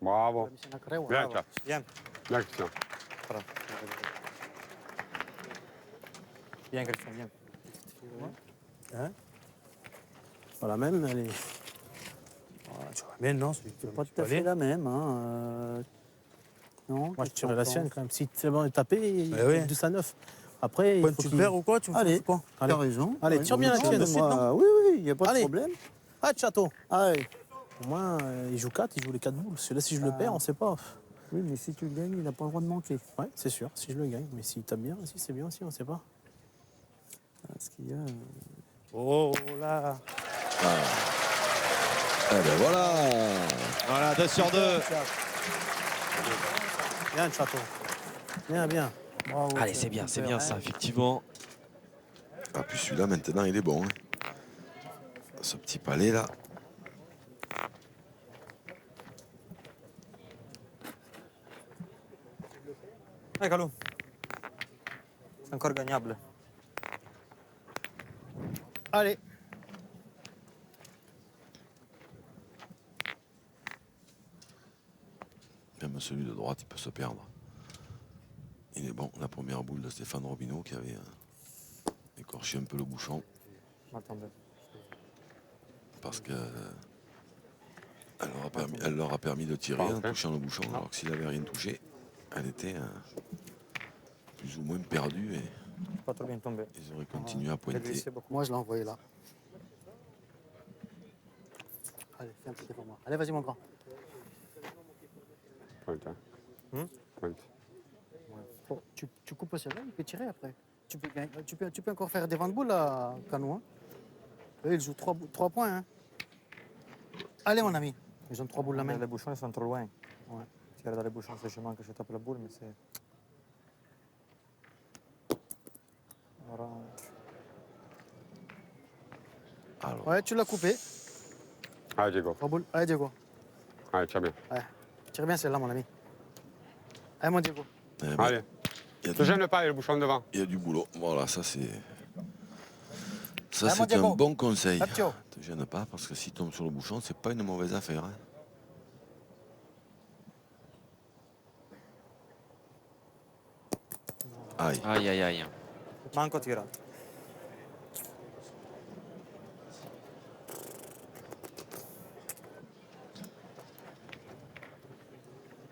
Bravo. Bien, Chat. Bien. Bien, Christian. Voilà. Bien, Christian, bien. Pas la même, elle est. Tu vois bien, non, c'est Pas tout à fait la même. Hein. Non, Moi, je qu'est-ce tirais que la t'en sienne penses quand même. Si c'est bon, tapé, il Eh oui. est 2 à 9. Après, il Point, faut tu qu'il- perds ou quoi tu Allez. fais quoi T'as Allez. raison. Allez, tire bien la non, tienne mais de suite, moi, oui, il n'y a pas Allez. de problème. Ah, de château. Allez. Au moins, il joue 4, il joue les 4 boules. Celui-là, si je le perds, on sait pas. Oui, mais si tu le gagnes, il n'a pas le droit de manquer. Ouais, c'est sûr, si je le gagne. Mais s'il tape bien aussi, c'est bien aussi, on sait pas. Ce qu'il y a. Oh là. Eh ben voilà. Voilà, 2 sur 2. Bien, de château. Bien, bien. Bravo, Allez, Chat, c'est bien super, ça, hein. effectivement. Ah, puis celui-là, maintenant, il est bon. Hein. Ce petit palais là. Allez, Calou. C'est encore gagnable. Allez. Même celui de droite, il peut se perdre. Il est bon. La première boule de Stéphane Robineau qui avait écorché un peu le bouchon. Attendez. Parce que elle leur a permis de tirer en touchant le bouchon. Alors que s'il n'avait rien touché, elle était plus ou moins perdue et Pas trop bien tombé. ils auraient continué à J'ai pointer. glissé beaucoup. Moi, je l'ai envoyé là. Allez, fais un petit effort, moi. Allez, vas-y, mon grand. Pointe, hein. Pointe. Tu coupes celle-là, il peut tirer après. Tu peux encore faire des vents de boules à Canou. Hein. Eux, ils jouent 3 points. Hein. Allez, mon ami. Ils ont 3 boules la main. Les bouchons, ils sont trop loin. Ouais. Tirer dans les bouchons, c'est chez moi que je tape la boule, mais c'est... Voilà. Alors, Ouais, tu l'as coupé. Allez, Diego. 3 boules. Allez, Diego. Allez, tiens bien. Tire bien celle-là, mon ami. Allez, mon Diego. Eh ben, Allez. il y a Ne te du- gêne pas, il y a le bouchon devant. il y a du boulot. Voilà, ça c'est. Ça, Ah, mon c'est un Diego. bon conseil. Hop, Thio. Ne te gêne pas, parce que s'il tombe sur le bouchon, c'est pas une mauvaise affaire. Hein. Aïe. Aïe, aïe, aïe. Manco tirato.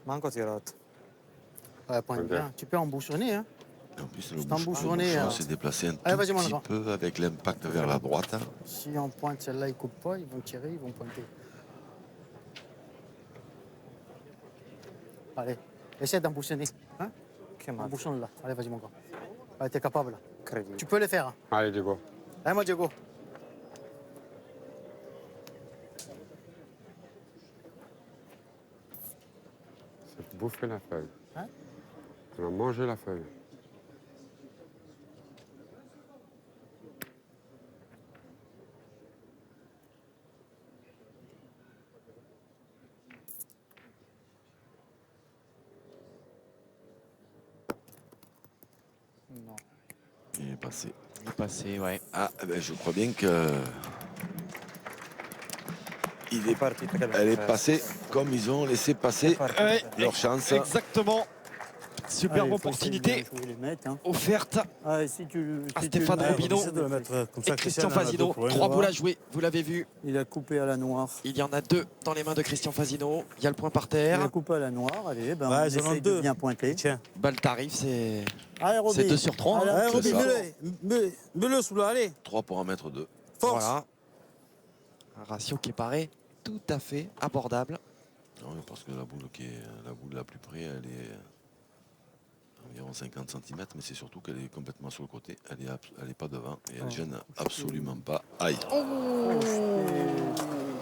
Manco tirato. Ouais, pointe bien. Tu peux embouchonner, hein. En plus, le C'est bouchon embouchonné, hein. s'est déplacé un Allez, tout vas-y, mon petit grand. peu avec l'impact vers la droite. Hein. Si on pointe celle-là, ils coupent pas, ils vont tirer, ils vont pointer. Allez, essaie d'embouchonner. Hein? Che mazzo. Embouchonne là. Allez, vas-y, mon gars. Allez, t'es capable là. Incredibile. Tu peux le faire. Hein. Allez, Diego. Allez, mon Diego. C'est bouffer la feuille. Hein? On a mangé la feuille. Non. Il est passé. Il est passé, ouais. Ah, ben, je crois bien que. Partita che Elle est passée comme ils ont laissé passer Ouais, leur chance. exactement. Superbe Allez, faut opportunité essayer de bien jouer les mecs, hein. offerte Ah, et si tu, à si Stéphane tu le mets- Robineau. Essaie de le mettre comme ça, et Christian elle a Fazino. deux pour une. 3 boules à jouer, vous l'avez vu. Il a coupé à la noire. Il y en a 2 dans les mains de Christian Fazino. Il y a le point par Il a terre. coupé à la noire. Allez, ben, Ouais, on ils en ont essaye deux. de bien pointer. Tiens. Bah, le tarif, c'est Allez, Roby. 2 sur 3. Allez, Allez, c'est Roby, ça. mets-le sous là, allez. 3 pour en mettre 2. Force. Voilà. Un ratio qui paraît tout à fait abordable. Non, parce que la boule la plus près, elle est environ 50 cm, mais c'est surtout qu'elle est complètement sur le côté. Elle est pas devant et elle gêne absolument pas. Aïe.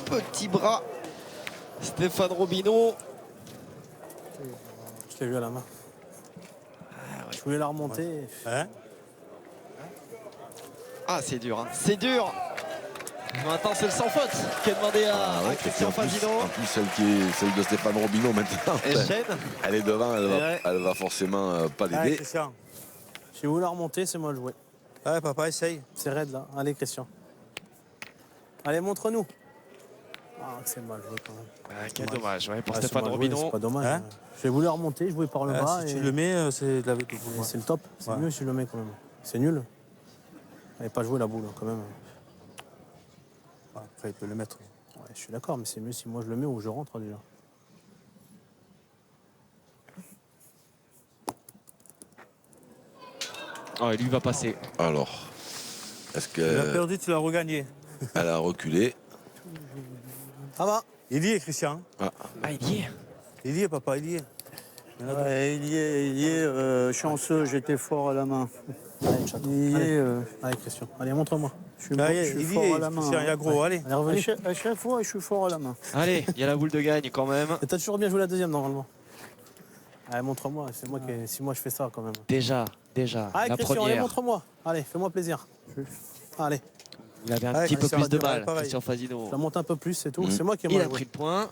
Petit bras. Stéphane Robineau. Je l'ai vu à la main. Je voulais la remonter. Hein? Ah, c'est dur, hein. C'est dur. Maintenant, c'est le sans faute qui est demandé à, Ah ouais, à Christian parce qu'en plus- Fazino. En plus, celle de Stéphane Robineau maintenant. Et chaîne. Elle est devant, Ouais. elle va forcément pas Allez, l'aider. Christian. J'ai voulu la remonter, c'est mal joué. Allez, papa, essaye. C'est raide là. Allez, Christian. Allez, montre-nous. Ah, c'est mal joué quand même. Ah, quel dommage, ouais, pour Ah, c'est Stéphane mal joué, Robineau. C'est pas dommage. Hein? J'ai voulu la remonter, jouer par le Ah, bas. si et... tu le mets, c'est de la et c'est le top. C'est Ouais. mieux si je le mets quand même. C'est nul. Elle n'est pas joué la boule quand même. Après, il peut le mettre. Ouais, je suis d'accord, mais c'est mieux si moi je le mets ou je rentre déjà. Oh, et lui va passer. Alors, est-ce Tu l'as qu'elle perdu, tu l'as regagné. a reculé? Ça va. Il y est, Christian. Ah, il y est. Il y est, papa, il y est. Ouais, il y est chanceux, j'étais fort à la main. Allez, chaton. Il y Allez. est, Allez, Christian. Allez, montre-moi. je suis, Allez, je suis il y fort est, à la main. Christian, il y a gros, allez. Allez, revenez. À chaque fois, je suis fort à la main. Allez, il y a la boule de gagne quand même. Et t'as toujours bien joué la deuxième normalement. Allez, montre-moi. C'est moi qui. Si moi je fais ça quand même. Déjà, Allez, la Christian, allez, première. montre-moi. Allez, fais-moi plaisir. Allez, Il avait un Allez, petit peu Christian, plus de pareil, mal, pareil. Christian je Fazino. la monte un peu plus, c'est tout. Mhm. C'est moi qui ai Il mal a pris joué. le point.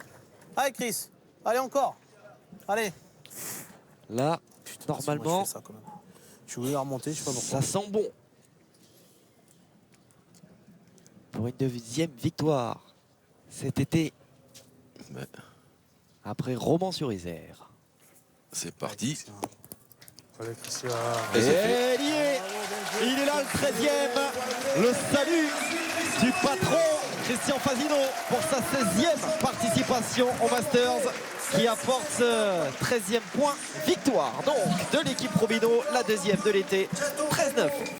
Allez, Chris. Allez, encore. Allez. Là, Putain, si moi, normalement, je fais ça quand même. Je voulais la remonter, je sais pas pourquoi. ça sent bon. Pour une deuxième victoire cet été, Ben, après Romans-sur-Isère. c'est parti. Allez, Christian. Et Et c'est fait. il est là le 13e, le salut du patron Christian Fazino pour sa 16e participation au Masters qui apporte ce 13e point victoire donc de l'équipe Robineau, la deuxième de l'été, 13-9.